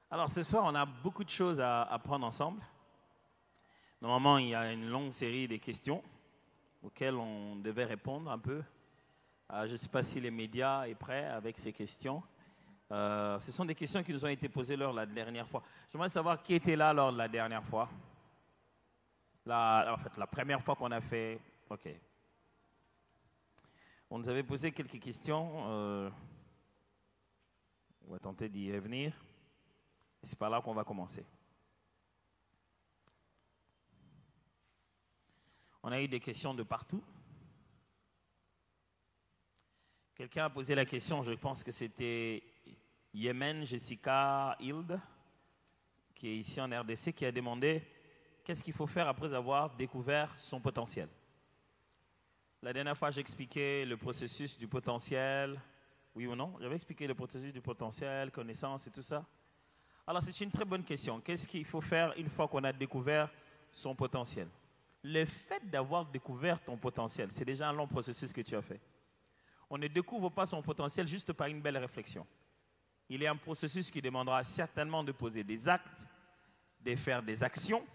Alors ce soir, on a beaucoup de choses à apprendre ensemble. Normalement, il y a une longue série de questions auxquelles on devait répondre un peu. Je ne sais pas si les médias sont prêts avec ces questions. Ce sont des questions qui nous ont été posées lors de la dernière fois. J'aimerais savoir qui était là lors de la dernière fois. La première fois qu'on a fait... OK. On nous avait posé quelques questions. On va tenter d'y revenir. Et c'est par là qu'on va commencer. On a eu des questions de partout. Quelqu'un a posé la question, je pense que c'était Yemen Jessica Hild, qui est ici en RDC, qui a demandé qu'est-ce qu'il faut faire après avoir découvert son potentiel. La dernière fois, j'expliquais le processus du potentiel. Oui ou non? J'avais expliqué le processus du potentiel, connaissance et tout ça. Alors, c'est une très bonne question. Qu'est-ce qu'il faut faire une fois qu'on a découvert son potentiel? Le fait d'avoir découvert ton potentiel, c'est déjà un long processus que tu as fait. On ne découvre pas son potentiel juste par une belle réflexion. Il est un processus qui demandera certainement de poser des actes, de faire des actions.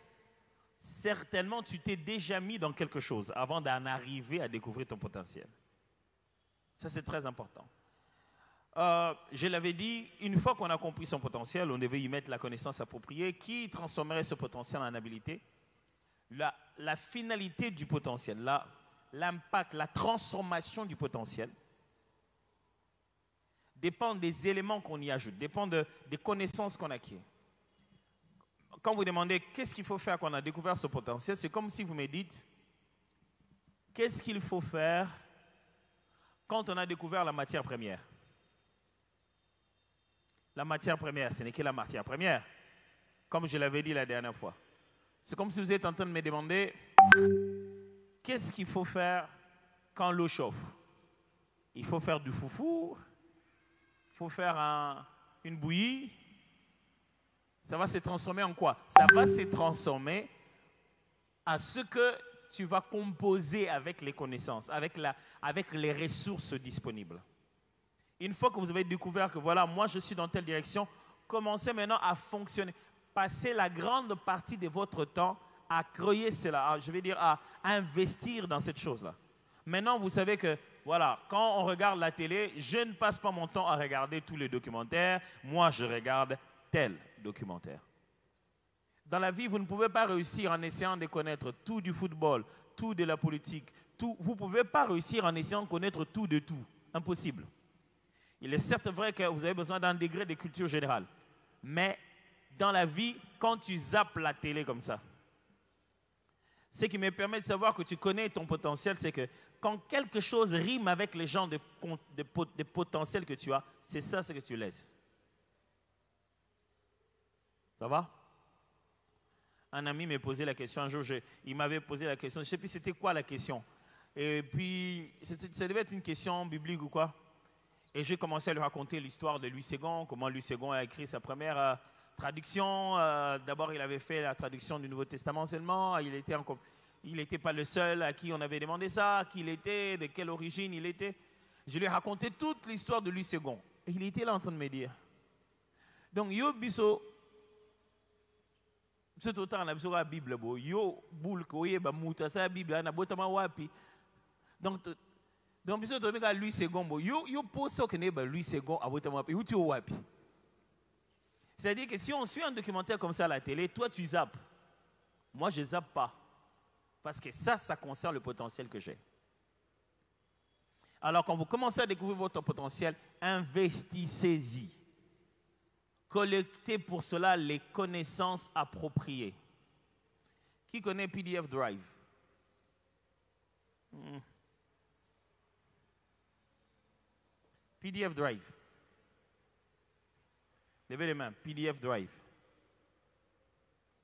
Certainement, tu t'es déjà mis dans quelque chose avant d'en arriver à découvrir ton potentiel. Ça, c'est très important. Je l'avais dit, une fois qu'on a compris son potentiel, on devait y mettre la connaissance appropriée qui transformerait ce potentiel en habilité. La finalité du potentiel, l'impact, la transformation du potentiel dépend des éléments qu'on y ajoute, dépend des connaissances qu'on acquiert. Quand vous demandez qu'est-ce qu'il faut faire quand on a découvert ce potentiel, c'est comme si vous me dites qu'est-ce qu'il faut faire quand on a découvert la matière première. La matière première, ce n'est que la matière première, comme je l'avais dit la dernière fois. C'est comme si vous êtes en train de me demander qu'est-ce qu'il faut faire quand l'eau chauffe. Il faut faire du foufou, il faut faire une bouillie. Ça va se transformer en quoi? Ça va se transformer à ce que tu vas composer avec les connaissances, avec les ressources disponibles. Une fois que vous avez découvert que voilà, moi je suis dans telle direction, commencez maintenant à fonctionner. Passez la grande partie de votre temps à créer cela, à investir dans cette chose-là. Maintenant, vous savez que, voilà, quand on regarde la télé, je ne passe pas mon temps à regarder tous les documentaires. Moi, je regarde tel documentaire. Dans la vie, vous ne pouvez pas réussir en essayant de connaître tout du football, tout de la politique, tout. Vous ne pouvez pas réussir en essayant de connaître tout de tout. Impossible. Il est certes vrai que vous avez besoin d'un degré de culture générale. Mais dans la vie, quand tu zappes la télé comme ça, ce qui me permet de savoir que tu connais ton potentiel, c'est que quand quelque chose rime avec les genres de potentiel que tu as, c'est ça ce que tu laisses. Ça va? Un ami m'a posé la question un jour, il m'avait posé la question, je ne sais plus c'était quoi la question. Et puis, ça devait être une question biblique ou quoi. Et j'ai commencé à lui raconter l'histoire de Louis Ségon, comment Louis Ségon a écrit sa première traduction. D'abord, il avait fait la traduction du Nouveau Testament seulement. Il n'était pas le seul à qui on avait demandé ça, qui il était, de quelle origine il était. Je lui ai raconté toute l'histoire de Louis Ségon. Et il était là en train de me dire. Donc, yo biso, c'est autant na biso la Bible bo, yo boule ko ye ba muta sa Bible na botama wapi. Donc, biso to meka Louis Ségon bo, yo pose que ne ba Louis Ségon a botama wapi, ou tu o wapi. C'est-à-dire que si on suit un documentaire comme ça à la télé, toi tu zappes. Moi je zappe pas. Parce que ça concerne le potentiel que j'ai. Alors quand vous commencez à découvrir votre potentiel, investissez-y. Collectez pour cela les connaissances appropriées. Qui connaît PDF Drive? PDF Drive. Levez les mains. PDF Drive.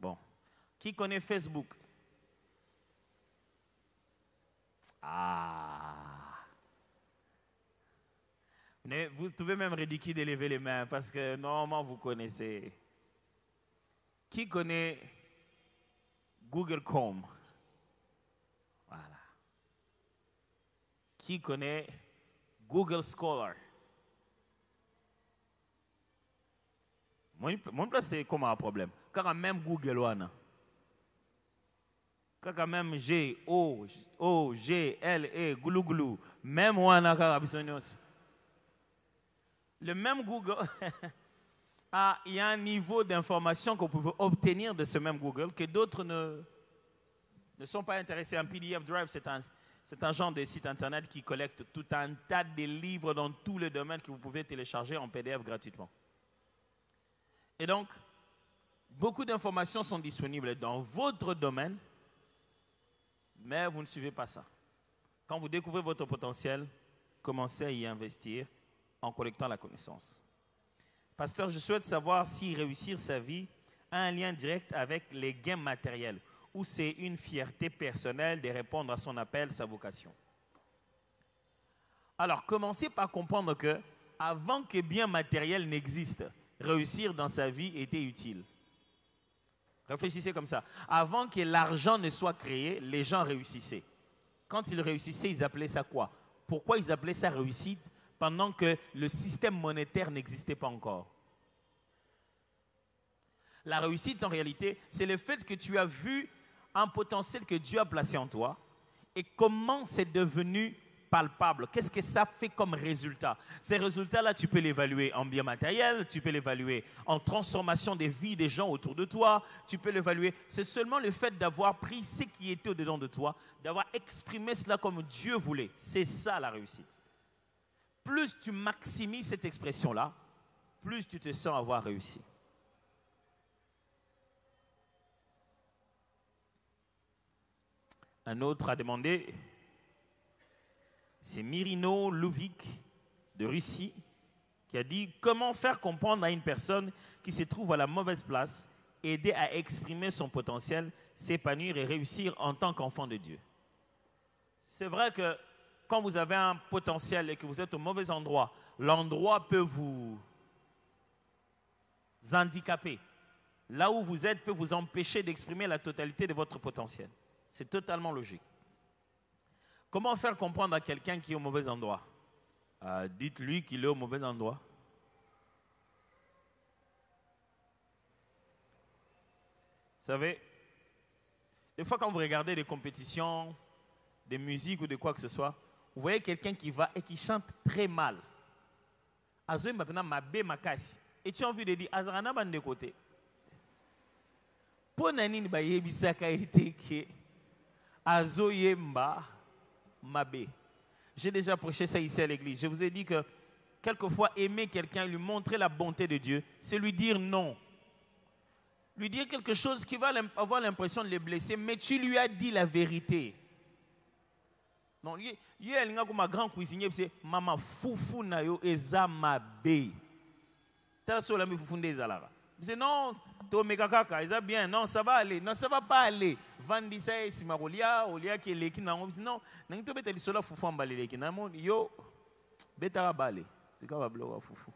Bon. Qui connaît Facebook? Vous trouvez même ridicule de lever les mains parce que normalement vous connaissez. Qui connaît Google Chrome? Voilà. Qui connaît Google Scholar? Mon place, c'est comment un problème? Quand même Google, wana. Quand même G, O, G, L, E, goulou, goulou. Même wana, le même Google, il y a un niveau d'information que vous pouvez obtenir de ce même Google que d'autres ne sont pas intéressés. Un PDF Drive, c'est un genre de site internet qui collecte tout un tas de livres dans tous les domaines que vous pouvez télécharger en PDF gratuitement. Et donc, beaucoup d'informations sont disponibles dans votre domaine, mais vous ne suivez pas ça. Quand vous découvrez votre potentiel, commencez à y investir en collectant la connaissance. Pasteur, je souhaite savoir si réussir sa vie a un lien direct avec les gains matériels ou c'est une fierté personnelle de répondre à son appel, sa vocation. Alors, commencez par comprendre que avant que bien matériel n'existe, réussir dans sa vie était utile. Réfléchissez comme ça. Avant que l'argent ne soit créé, les gens réussissaient. Quand ils réussissaient, ils appelaient ça quoi? Pourquoi ils appelaient ça réussite pendant que le système monétaire n'existait pas encore? La réussite, en réalité, c'est le fait que tu as vu un potentiel que Dieu a placé en toi et comment c'est devenu palpable. Qu'est-ce que ça fait comme résultat? Ces résultats-là, tu peux l'évaluer en bien matériel, tu peux l'évaluer en transformation des vies des gens autour de toi, tu peux l'évaluer. C'est seulement le fait d'avoir pris ce qui était au-dedans de toi, d'avoir exprimé cela comme Dieu voulait. C'est ça la réussite. Plus tu maximises cette expression-là, plus tu te sens avoir réussi. Un autre a demandé, c'est Mirino Lovic de Russie, qui a dit « Comment faire comprendre à une personne qui se trouve à la mauvaise place, aider à exprimer son potentiel, s'épanouir et réussir en tant qu'enfant de Dieu ?» C'est vrai que quand vous avez un potentiel et que vous êtes au mauvais endroit, l'endroit peut vous handicaper. Là où vous êtes peut vous empêcher d'exprimer la totalité de votre potentiel. C'est totalement logique. Comment faire comprendre à quelqu'un qui est au mauvais endroit? Dites-lui qu'il est au mauvais endroit. Vous savez, des fois quand vous regardez des compétitions, des musiques ou de quoi que ce soit, vous voyez quelqu'un qui va et qui chante très mal. Et tu as envie de dire, Azarana ban de côté. Pour nanini ba yebisaka été que Azoyemba Mabé. J'ai déjà prêché ça ici à l'église. Je vous ai dit que quelquefois aimer quelqu'un, lui montrer la bonté de Dieu, c'est lui dire non. Lui dire quelque chose qui va avoir l'impression de le blesser, mais tu lui as dit la vérité. Non, hier, ma grand cuisinier, c'est Maman Foufou Nayo Eza Mabé. T'as sur la mi Foufou Ndezalara. C'est non, to megakaka, ils bien, non, ça va aller, non, ça va pas aller. Vandisa et Simarolia, Olia qui est l'équipe, non, non, tu bête sur la foufou en balé l'équipe, non, yo, bêta balé, c'est quoi va bloquer foufou.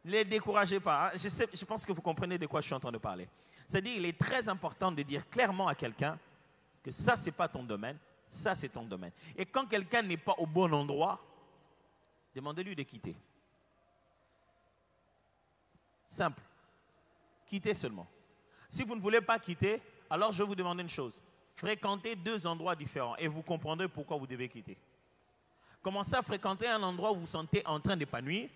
Ne les découragez pas, hein. Je pense que vous comprenez de quoi je suis en train de parler. C'est-à-dire, il est très important de dire clairement à quelqu'un que ça, c'est pas ton domaine, ça, c'est ton domaine. Et quand quelqu'un n'est pas au bon endroit, demandez-lui de quitter. Simple. Quittez seulement. Si vous ne voulez pas quitter, alors je vais vous demander une chose. Fréquentez 2 endroits différents et vous comprendrez pourquoi vous devez quitter. Commencez à fréquenter un endroit où vous vous sentez en train d'épanouir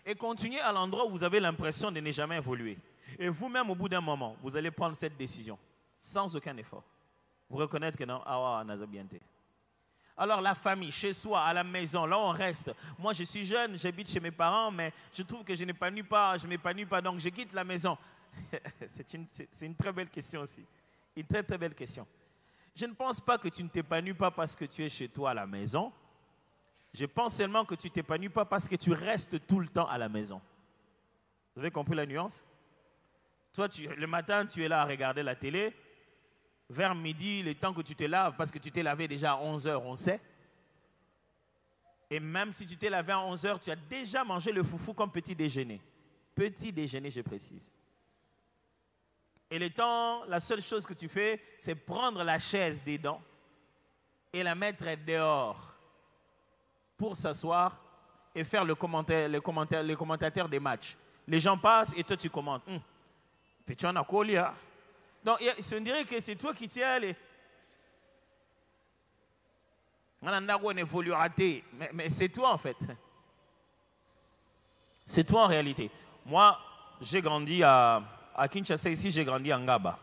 et continuez à l'endroit où vous avez l'impression de ne jamais évoluer. Et vous-même, au bout d'un moment, vous allez prendre cette décision sans aucun effort. Vous reconnaître que non, ah, on a bien été. Alors la famille, chez soi, à la maison, là on reste. Moi je suis jeune, j'habite chez mes parents, mais je trouve que je ne m'épanouis pas, donc je quitte la maison. C'est une très belle question aussi. Une très très belle question. Je ne pense pas que tu ne t'épanouis pas parce que tu es chez toi à la maison. Je pense seulement que tu ne t'épanouis pas parce que tu restes tout le temps à la maison. Vous avez compris la nuance? Toi, le matin, tu es là à regarder la télé. Vers midi, le temps que tu te laves, parce que tu t'es lavé déjà à 11 h, on sait. Et même si tu t'es lavé à 11 h, tu as déjà mangé le foufou comme petit déjeuner. Petit déjeuner, je précise. Et le temps, la seule chose que tu fais, c'est prendre la chaise des dents et la mettre dehors pour s'asseoir et faire le commentateur des matchs. Les gens passent et toi tu commandes. Puis tu en as collé. Donc, on dirait que c'est toi qui tiens les... On évolue raté. Mais c'est toi en fait. C'est toi en réalité. Moi, j'ai grandi à Kinshasa, ici j'ai grandi à Ngaba.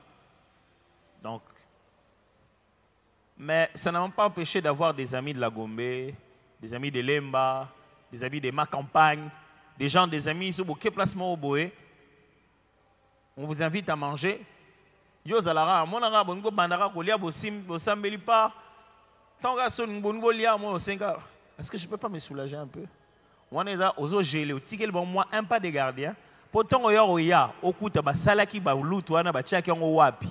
Donc, mais ça n'a pas empêché d'avoir des amis de la Gombe, des amis de Lemba, des amis de ma campagne, des gens, des amis sur beaucoup placement au Boé. On vous invite à manger. Yo zalara, mon arabe, on bandara kolia bosim, bosambeli pas. Est-ce que je peux pas me soulager un peu? On est là, aux gelé, au ticket bon moi un pas de gardien. Pourtant oya okuta ba salaki ba lutu wana ba chaki ngo wapi.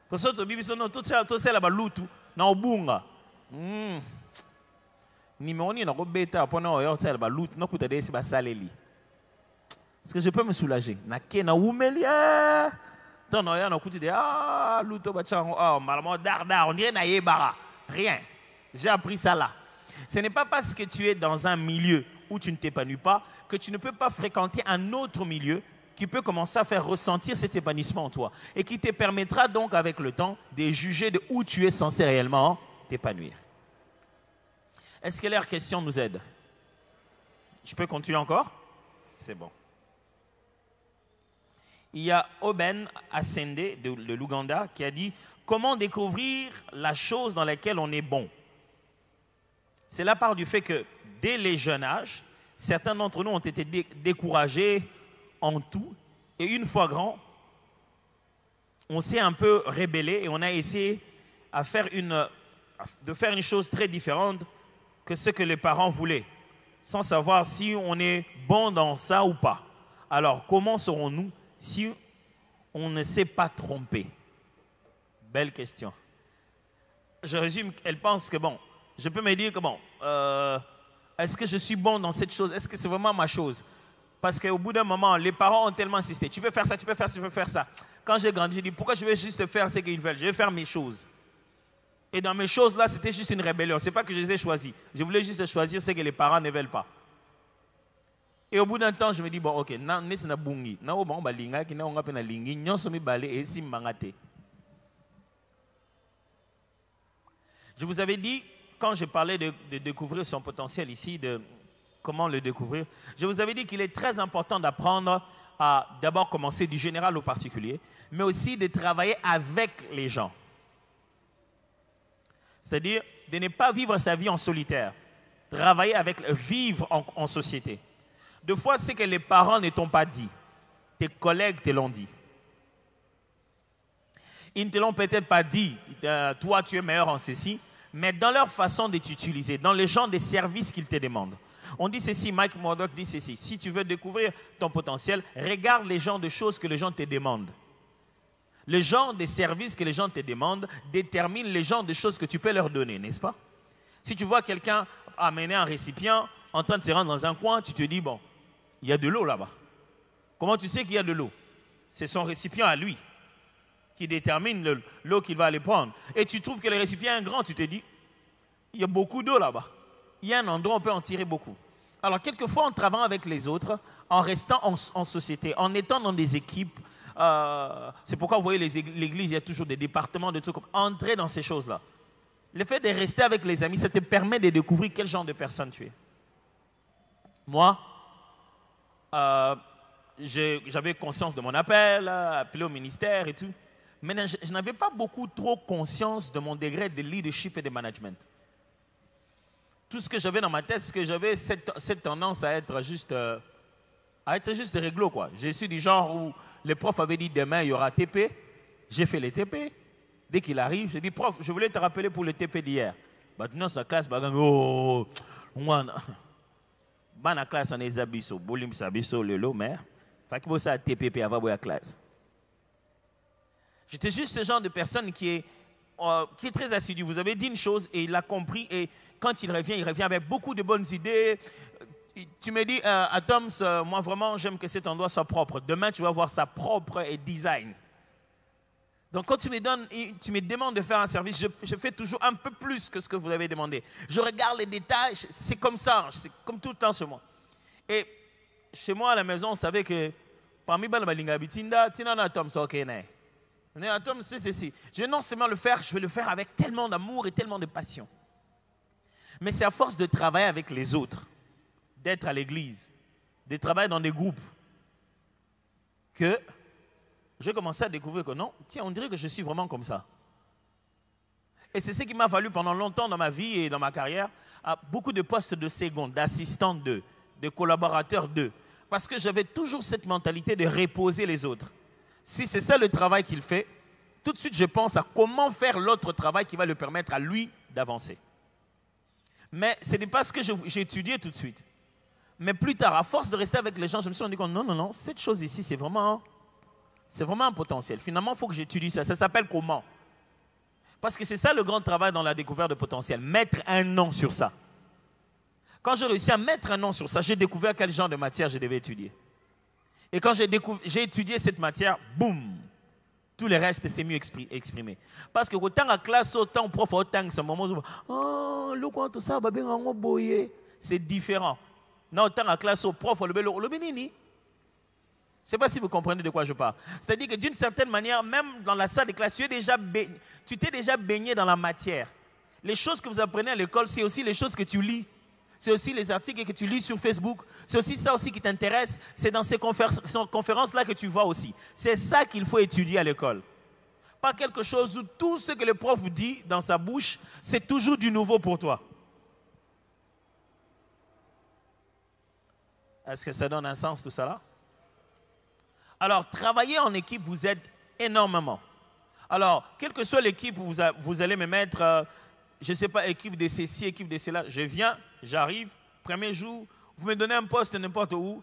Parce que bibi sono tout ça ba lutu na obunga. Ni me oni na ko beta pona oya ça ba lutu na kuta desi ba saleli. Est-ce que je peux me soulager? Na ke na umelia. Tant oya na kuti de lutu ba chango malamo darda on dirait na yebara. Rien. J'ai appris ça là. Ce n'est pas parce que tu es dans un milieu où tu ne t'épanouis pas que tu ne peux pas fréquenter un autre milieu qui peut commencer à faire ressentir cet épanouissement en toi et qui te permettra donc avec le temps de juger de où tu es censé réellement t'épanouir. Est-ce que leur question nous aide? Je peux continuer encore? C'est bon. Il y a Oben Asende de l'Ouganda qui a dit « Comment découvrir la chose dans laquelle on est bon ?» Cela part du fait que dès les jeunes âges, certains d'entre nous ont été découragés en tout. Et une fois grand, on s'est un peu rébellé et on a essayé de faire une chose très différente que ce que les parents voulaient, sans savoir si on est bon dans ça ou pas. Alors, comment saurons-nous si on ne s'est pas trompé? Belle question. Je résume, elle pense que bon, je peux me dire que bon, est-ce que je suis bon dans cette chose? Est-ce que c'est vraiment ma chose? Parce qu'au bout d'un moment, les parents ont tellement insisté. Tu peux faire ça, tu peux faire ça, tu peux faire ça. Quand j'ai grandi, j'ai dit, pourquoi je vais juste faire ce qu'ils veulent? Je vais faire mes choses. Et dans mes choses là, c'était juste une rébellion. Ce n'est pas que je les ai choisies. Je voulais juste choisir ce que les parents ne veulent pas. Et au bout d'un temps, je me dis, bon, ok, je vous avais dit, quand je parlais de découvrir son potentiel ici, de comment le découvrir, je vous avais dit qu'il est très important d'apprendre à d'abord commencer du général au particulier, mais aussi de travailler avec les gens. C'est-à-dire de ne pas vivre sa vie en solitaire, travailler avec, vivre en société. Deux fois, c'est que les parents ne t'ont pas dit, tes collègues te l'ont dit. Ils ne te l'ont peut-être pas dit, toi tu es meilleur en ceci, mais dans leur façon de t'utiliser, dans les genres de services qu'ils te demandent. On dit ceci, Mike Murdock dit ceci, si tu veux découvrir ton potentiel, regarde les genres de choses que les gens te demandent. Le genre de services que les gens te demandent détermine les genres de choses que tu peux leur donner, n'est-ce pas? Si tu vois quelqu'un amener un récipient en train de se rendre dans un coin, tu te dis, bon, il y a de l'eau là-bas. Comment tu sais qu'il y a de l'eau? C'est son récipient à lui qui détermine l'eau qu'il va aller prendre. Et tu trouves que le récipient est grand, tu te dis, il y a beaucoup d'eau là-bas. Il y a un endroit où on peut en tirer beaucoup. Alors, quelquefois, en travaillant avec les autres, en restant en société, en étant dans des équipes, c'est pourquoi vous voyez l'église, il y a toujours des départements, des trucs comme entrer dans ces choses-là. Le fait de rester avec les amis, ça te permet de découvrir quel genre de personne tu es. Moi, j'avais conscience de mon appel, appelé au ministère et tout. Mais je n'avais pas beaucoup trop conscience de mon degré de leadership et de management. Tout ce que j'avais dans ma tête, c'est que j'avais cette tendance à être juste réglo, quoi. Je suis du genre où les profs avaient dit demain il y aura TP. J'ai fait les TP. Dès qu'il arrive, j'ai dit prof, je voulais te rappeler pour le TP d'hier. Maintenant sa classe, oh, la classe on est abisso, bolim sabisso le lot, mais fait que ça TPP avant la classe. J'étais juste ce genre de personne qui est très assidu. Vous avez dit une chose et il a compris et quand il revient avec beaucoup de bonnes idées. Tu me dis, Atoms, moi vraiment j'aime que cet endroit soit propre. Demain tu vas voir ça propre et design. Donc quand tu me demandes de faire un service, je fais toujours un peu plus que ce que vous avez demandé. Je regarde les détails, c'est comme ça, c'est comme tout le temps sur moi. Et chez moi à la maison, on savait que parmi les balinga bitinda, tina na tom so kene. Tom c'est ceci. Je vais non seulement le faire, je vais le faire avec tellement d'amour et tellement de passion. Mais c'est à force de travailler avec les autres, d'être à l'église, de travailler dans des groupes, que j'ai commencé à découvrir que non, tiens, on dirait que je suis vraiment comme ça. Et c'est ce qui m'a valu pendant longtemps dans ma vie et dans ma carrière, à beaucoup de postes de seconde, d'assistant d'eux, de collaborateurs d'eux. Parce que j'avais toujours cette mentalité de reposer les autres. Si c'est ça le travail qu'il fait, tout de suite je pense à comment faire l'autre travail qui va le permettre à lui d'avancer. Mais ce n'est pas ce que j'ai étudié tout de suite. Mais plus tard, à force de rester avec les gens, je me suis rendu compte, non, non, non, cette chose ici, c'est vraiment un potentiel. Finalement, il faut que j'étudie ça. Ça s'appelle comment? Parce que c'est ça le grand travail dans la découverte de potentiel. Mettre un nom sur ça. Quand j'ai réussi à mettre un nom sur ça, j'ai découvert quel genre de matière je devais étudier. Et quand j'ai étudié cette matière, boum, tout le reste s'est mieux exprimé. Parce que autant à classe, autant au prof, autant à ce moment, oh, le quoi tout ça, c'est différent. Non, autant à classe, au prof, le bénini. Je ne sais pas si vous comprenez de quoi je parle. C'est-à-dire que d'une certaine manière, même dans la salle de classe, tu t'es déjà baigné dans la matière. Les choses que vous apprenez à l'école, c'est aussi les choses que tu lis. C'est aussi les articles que tu lis sur Facebook. C'est aussi ça aussi qui t'intéresse. C'est dans ces conférences-là que tu vois aussi. C'est ça qu'il faut étudier à l'école. Pas quelque chose où tout ce que le prof dit dans sa bouche, c'est toujours du nouveau pour toi. Est-ce que ça donne un sens tout ça là? Alors, travailler en équipe vous aide énormément. Alors, quelle que soit l'équipe où vous allez me mettre, je ne sais pas, équipe de ceci, équipe de cela, je viens, j'arrive, premier jour, vous me donnez un poste n'importe où,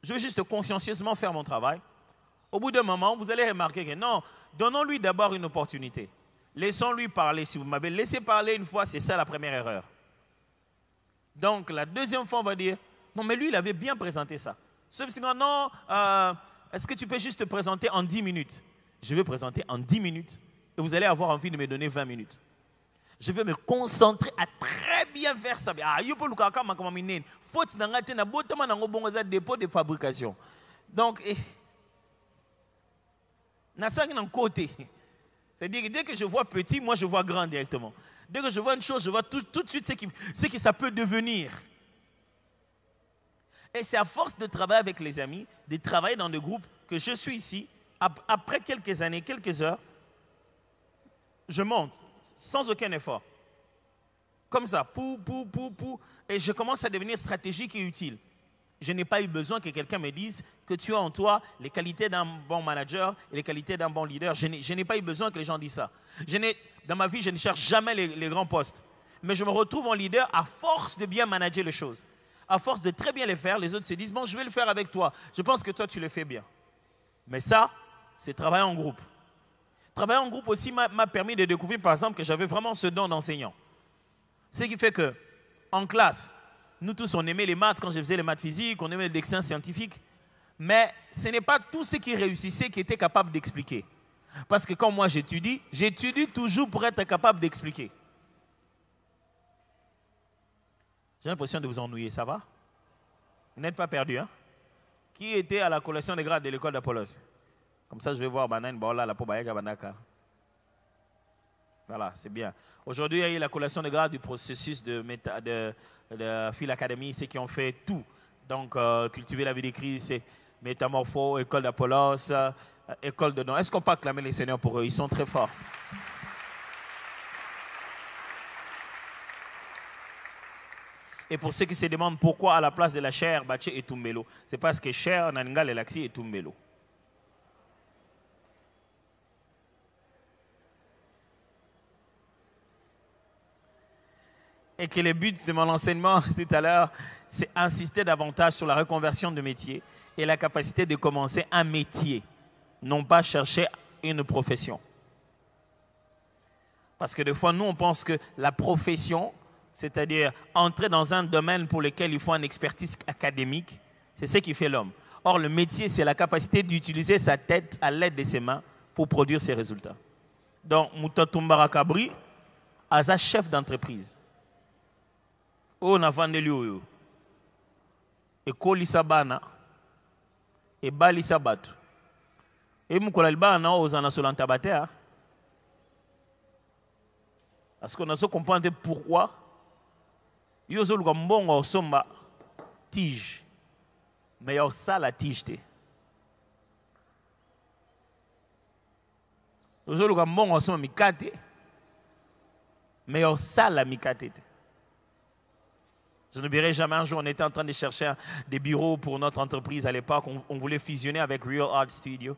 je vais juste consciencieusement faire mon travail. Au bout d'un moment, vous allez remarquer que non, donnons-lui d'abord une opportunité. Laissons-lui parler. Si vous m'avez laissé parler une fois, c'est ça la première erreur. Donc, la deuxième fois, on va dire, non, mais lui, il avait bien présenté ça. Sauf si non, est-ce que tu peux juste te présenter en 10 minutes? Je vais présenter en 10 minutes et vous allez avoir envie de me donner 20 minutes. Je vais me concentrer à très bien faire ça. Ah, il faut le faire comme une faute dans la tête, un dépôt de fabrication. Donc, côté. C'est-à-dire que dès que je vois petit, moi je vois grand directement. Dès que je vois une chose, je vois tout de suite ce que ça peut devenir. Et c'est à force de travailler avec les amis, de travailler dans des groupes, que je suis ici. Après quelques années, quelques heures, je monte sans aucun effort. Comme ça, et je commence à devenir stratégique et utile. Je n'ai pas eu besoin que quelqu'un me dise que tu as en toi les qualités d'un bon manager et les qualités d'un bon leader. Je n'ai pas eu besoin que les gens disent ça. Dans ma vie, je ne cherche jamais les grands postes. Mais je me retrouve en leader à force de bien manager les choses. À force de très bien les faire, les autres se disent, bon, je vais le faire avec toi. Je pense que toi, tu le fais bien. Mais ça, c'est travailler en groupe. Travailler en groupe aussi m'a permis de découvrir, par exemple, que j'avais vraiment ce don d'enseignant. Ce qui fait que, en classe, nous tous, on aimait les maths quand je faisais les maths physiques, on aimait les dessins scientifiques. Mais ce n'est pas tous ceux qui réussissaient qui étaient capables d'expliquer. Parce que quand moi j'étudie toujours pour être capable d'expliquer. J'ai l'impression de vous ennuyer, ça va? Vous n'êtes pas perdu, hein? Qui était à la collation des grades de l'école d'Apollos? Comme ça, je vais voir Banan Baola, la Pobayaka Banaka. Voilà, c'est bien. Aujourd'hui, il y a eu la collation des grades du processus de Phil Academy, ceux qui ont fait tout. Donc, cultiver la vie de Christ, Métamorpho, école d'Apollos, école de nom. Est-ce qu'on peut acclamer les seigneurs pour eux? Ils sont très forts. Et pour ceux qui se demandent pourquoi à la place de la chair, Baché et Tumbelo, c'est parce que chair, Nangal et Laxi et Tumbelo. Et que le but de mon enseignement tout à l'heure, c'est insister davantage sur la reconversion de métier et la capacité de commencer un métier, non pas chercher une profession. Parce que des fois, nous, on pense que la profession, c'est-à-dire entrer dans un domaine pour lequel il faut une expertise académique, c'est ce qui fait l'homme. Or, le métier, c'est la capacité d'utiliser sa tête à l'aide de ses mains pour produire ses résultats. Donc, Moutatoumba Kabri, as un chef d'entreprise. Oh, on a vendu lui. ekolisa bana ebalisa bato emukola libana ozana solanta bater parce qu'on a so comprendre pourquoi yo zo luka mbongo osomba tige mais yo sala tige te zo luka mbongo osomba mikate mais yo sala mikate te. Je n'oublierai jamais un jour, on était en train de chercher des bureaux pour notre entreprise à l'époque. On voulait fusionner avec Real Art Studio.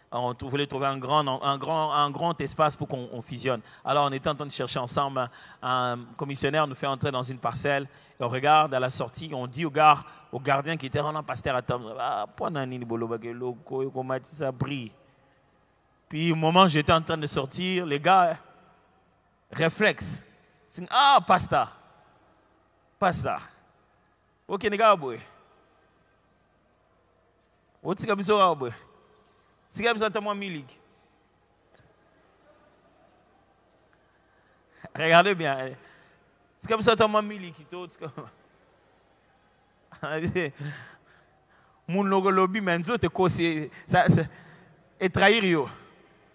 On voulait trouver un grand espace pour qu'on fusionne. Alors on était en train de chercher ensemble. Un commissionnaire nous fait entrer dans une parcelle. Et on regarde à la sortie, on dit au gardien qui était un pasteur à Tom, ah, ça brille. Puis au moment où j'étais en train de sortir, les gars, réflexe. Ah, pasteur. Pastor. Ok, nigga boy. What's the biso boy? Siga biso tamwa milik. Regardez bien. Siga biso tamwa milik tout. Mon logo lobby menzo te kosi ça et trahir yo.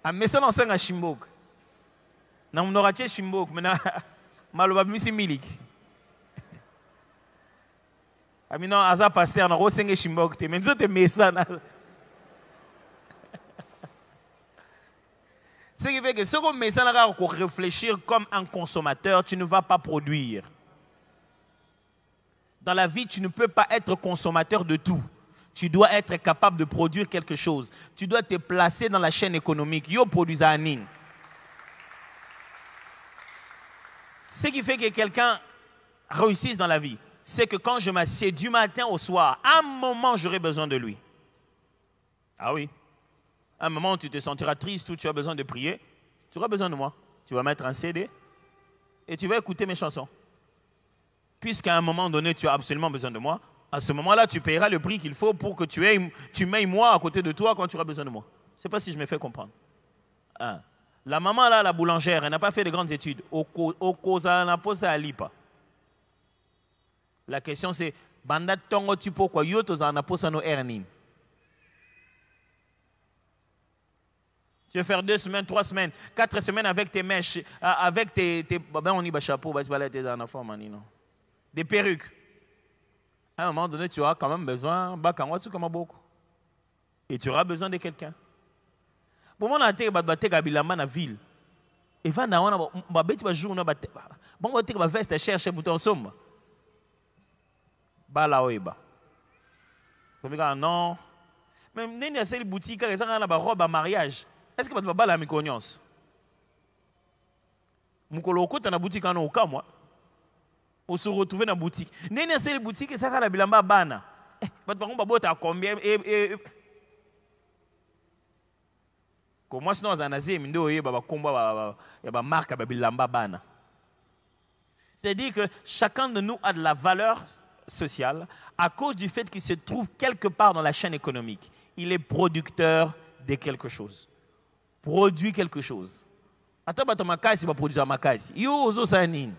A mesa na senga shimbok. Na mnorache shimbok mena maloba misi milik. Amina aza pasteur na rosenge shimbok te mais nous te mesa na. Ce qui fait que ce qu'on met ça là pour réfléchir comme un consommateur, tu ne vas pas produire. Dans la vie, tu ne peux pas être consommateur de tout. Tu dois être capable de produire quelque chose. Tu dois te placer dans la chaîne économique. Yo produit à Anin. Ce qui fait que quelqu'un réussisse dans la vie, c'est que quand je m'assieds du matin au soir, à un moment, j'aurai besoin de lui. Ah oui. À un moment où tu te sentiras triste, où tu as besoin de prier, tu auras besoin de moi. Tu vas mettre un CD et tu vas écouter mes chansons. Puisqu'à un moment donné, tu as absolument besoin de moi, à ce moment-là, tu payeras le prix qu'il faut pour que tu m'aies moi à côté de toi quand tu auras besoin de moi. Je ne sais pas si je me fais comprendre. Hein. La maman, là, la boulangère, elle n'a pas fait de grandes études. La question, c'est, Banda tongo tu pourquoi yo toza na posa no earning. Tu veux faire 2 semaines, 3 semaines, 4 semaines avec tes mèches, avec tes ben on y va chapeau, des perruques. À un moment donné, tu auras quand même besoin, et tu auras besoin de quelqu'un. Pour moi, on a été à la ville. Et va na on a bête jour na bon on a veste chercher bouton somme. Bala oeba. Comme non. Même nene a boutique ils ont la robe à mariage. Est-ce que tu vas bala mi cognos? Mukolo ko na boutique en oka moi. On se retrouve dans la boutique. Nene a boutique et ça la bilamba bana. Bat ba bota combien et comment sinon on a zé mindo yeba ba komba ba marque ba bilamba bana. C'est-à-dire que chacun de nous a de la valeur sociale à cause du fait qu'il se trouve quelque part dans la chaîne économique. Il est producteur de quelque chose. Produit quelque chose. Attends, tu as un produit à makasi. Yo, ozo sanin.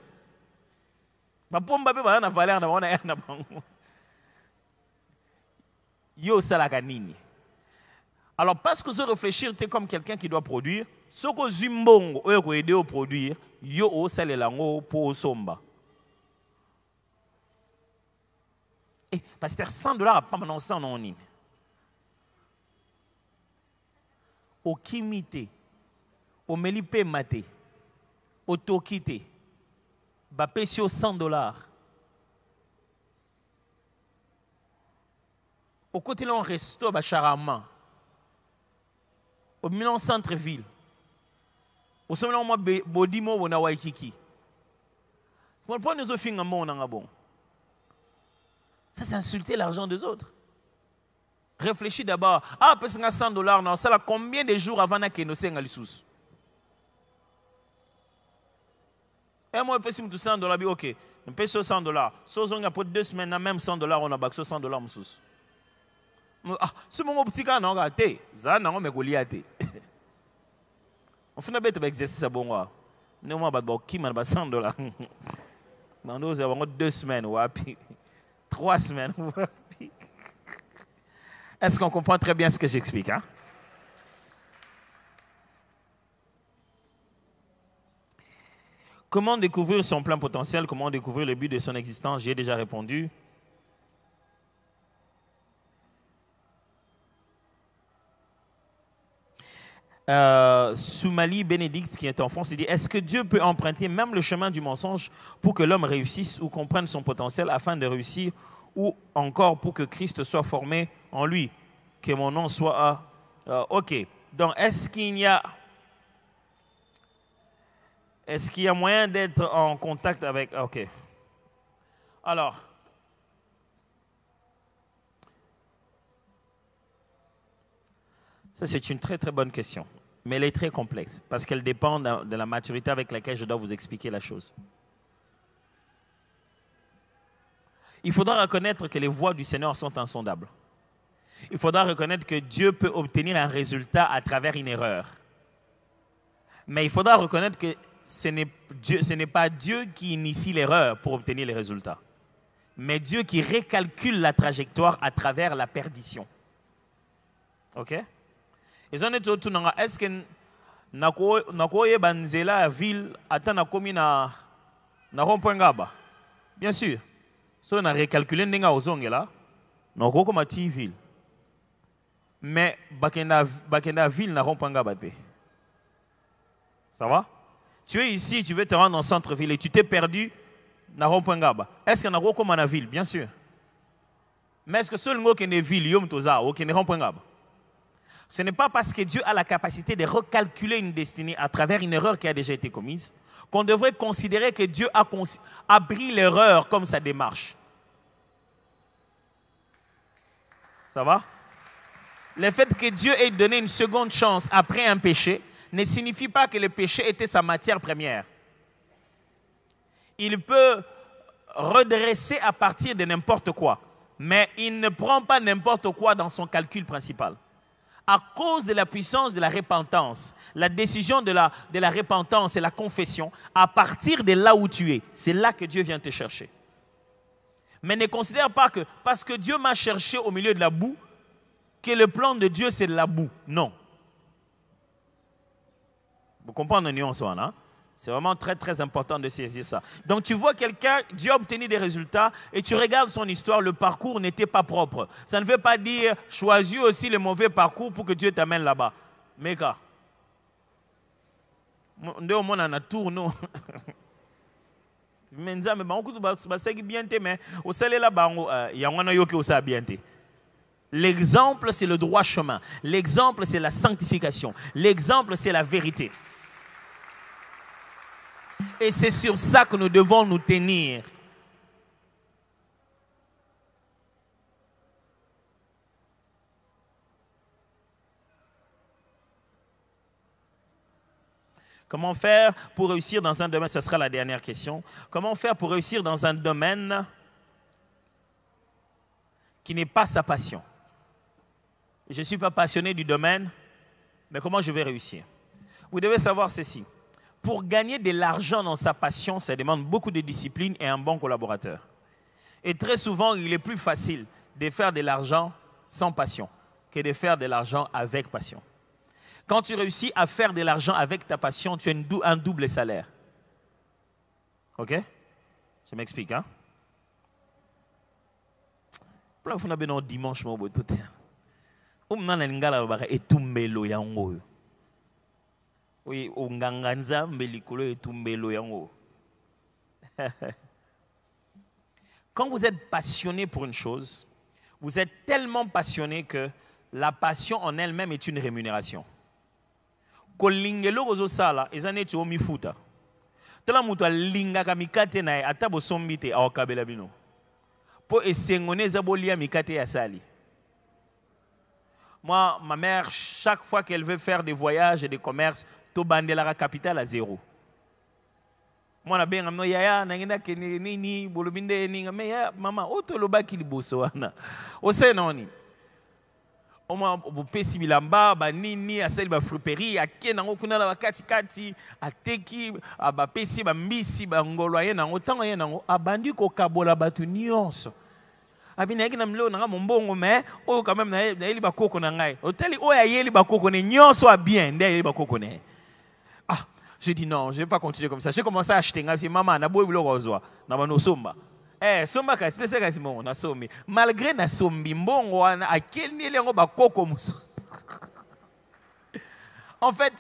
Ba pomba be ba na valeur na wana na bango. Yo salaka nini. Alors parce que je réfléchir tu es comme quelqu'un qui doit produire, ce que zimbongo oyo ko aider au produire, yo o salelango po somba. Eh, pasteur, $100 à pas maintenant 100 non ni. Au kimité, au melipe maté, au tokité, ba pesio $100. Au côté là on resto ba charama. Au Milan centre-ville. Au sommet là on bodimo wona waikiki. Pour pas nous offrir un monde en bon. Ça, c'est insulter l'argent des autres. Réfléchis d'abord. Ah, parce que $100, non, ça là, combien de jours avant que nous soyons les sous? Et moi, je paye $100, ok. Je paye $100. Si on a pour 2 semaines, même $100, on a bac $100 sous. Ah, ce moment petit cas, non, raté. Ça, non, mais Goliath. On fait un bête d'exercice à bon. Nous, on va qui m'a $100. Nous avons 2 semaines, ouais. 3 semaines. Est-ce qu'on comprend très bien ce que j'explique, hein? Comment découvrir son plein potentiel? Comment découvrir le but de son existence? J'ai déjà répondu. Soumali Bénédicte, qui est en France, il dit: est-ce que Dieu peut emprunter même le chemin du mensonge pour que l'homme réussisse ou comprenne son potentiel afin de réussir, ou encore pour que Christ soit formé en lui, que mon nom soit... ok, donc est-ce qu'il y a moyen d'être en contact avec... Ok. Alors, ça c'est une très très bonne question, mais elle est très complexe parce qu'elle dépend de la maturité avec laquelle je dois vous expliquer la chose. Il faudra reconnaître que les voies du Seigneur sont insondables. Il faudra reconnaître que Dieu peut obtenir un résultat à travers une erreur. Mais il faudra reconnaître que ce n'est pas Dieu qui initie l'erreur pour obtenir les résultats, mais Dieu qui récalcule la trajectoire à travers la perdition. Ok? Est-ce que nakoye banzela ya ville ata nakomi na rond-point ngaba? Bien sûr. So na recalculer ndenga ozongela nakoko mati ville. Mais bakenda ville na rond-point ngaba pe. Ça va? Tu es ici, tu veux te rendre en centre-ville et tu t'es perdu na rond-point ngaba. Est-ce que nakoko na ville? Bien sûr. Mais est-ce que seul ngo kende ville yom toza ou kende rond-point ngaba? Ce n'est pas parce que Dieu a la capacité de recalculer une destinée à travers une erreur qui a déjà été commise qu'on devrait considérer que Dieu a pris l'erreur comme sa démarche. Ça va? Le fait que Dieu ait donné une seconde chance après un péché ne signifie pas que le péché était sa matière première. Il peut redresser à partir de n'importe quoi, mais il ne prend pas n'importe quoi dans son calcul principal. À cause de la puissance de la repentance, la décision de la repentance et la confession, à partir de là où tu es, c'est là que Dieu vient te chercher. Mais ne considère pas que parce que Dieu m'a cherché au milieu de la boue, que le plan de Dieu c'est de la boue. Non. Vous comprenez la nuance, hein? C'est vraiment très très important de saisir ça. Donc tu vois quelqu'un, Dieu a obtenu des résultats et tu regardes son histoire, le parcours n'était pas propre. Ça ne veut pas dire choisis aussi le mauvais parcours pour que Dieu t'amène là-bas. Mais quand on a un tour, non. L'exemple c'est le droit chemin. L'exemple c'est la sanctification. L'exemple c'est la vérité. Et c'est sur ça que nous devons nous tenir. Comment faire pour réussir dans un domaine? Ce sera la dernière question. Comment faire pour réussir dans un domaine qui n'est pas sa passion? Je ne suis pas passionné du domaine, mais comment je vais réussir? Vous devez savoir ceci. Pour gagner de l'argent dans sa passion, ça demande beaucoup de discipline et un bon collaborateur. Et très souvent, il est plus facile de faire de l'argent sans passion que de faire de l'argent avec passion. Quand tu réussis à faire de l'argent avec ta passion, tu as un double salaire. Ok? Je m'explique, hein? Vous avez un dimanche, oui, quand vous êtes passionné pour une chose, vous êtes tellement passionné que la passion en elle-même est une rémunération. Kolingelo sala ezane tu omifuta. Tela mutu alinga kamikate na atabo sombite awakabela bino. Po esengone zabolia mikate ya sali. Moi, ma mère, chaque fois qu'elle veut faire des voyages et des commerces, to bandela capitale à 0. Moi, na benga no yaya nangenda kene nini bolobinde ninga me ya mama oto lobaki liboso wana. Osenoni. Oma bopesi bilamba ba nini asali ba friperie akena ngokuna la kati kati ateki abapesi ba mbisi ba ngolo ye nango tango ye nango abandi ko kabola batu nyonso abinaki na mlo na mbongo mais o quand même na yeli bakoko na ngai oteli o ya yeli bakoko ne nyonso a bien nde yeli bakoko ne. Ah, j'ai dit non, je vais pas continuer comme ça. J'ai commencé à acheter ngasi maman na boy biloko ozwa na bano somba. Somba ka spécial kasi mon na sombi. Malgré na sombi mbongo wana akeli elengo bakoko mususu. En fait,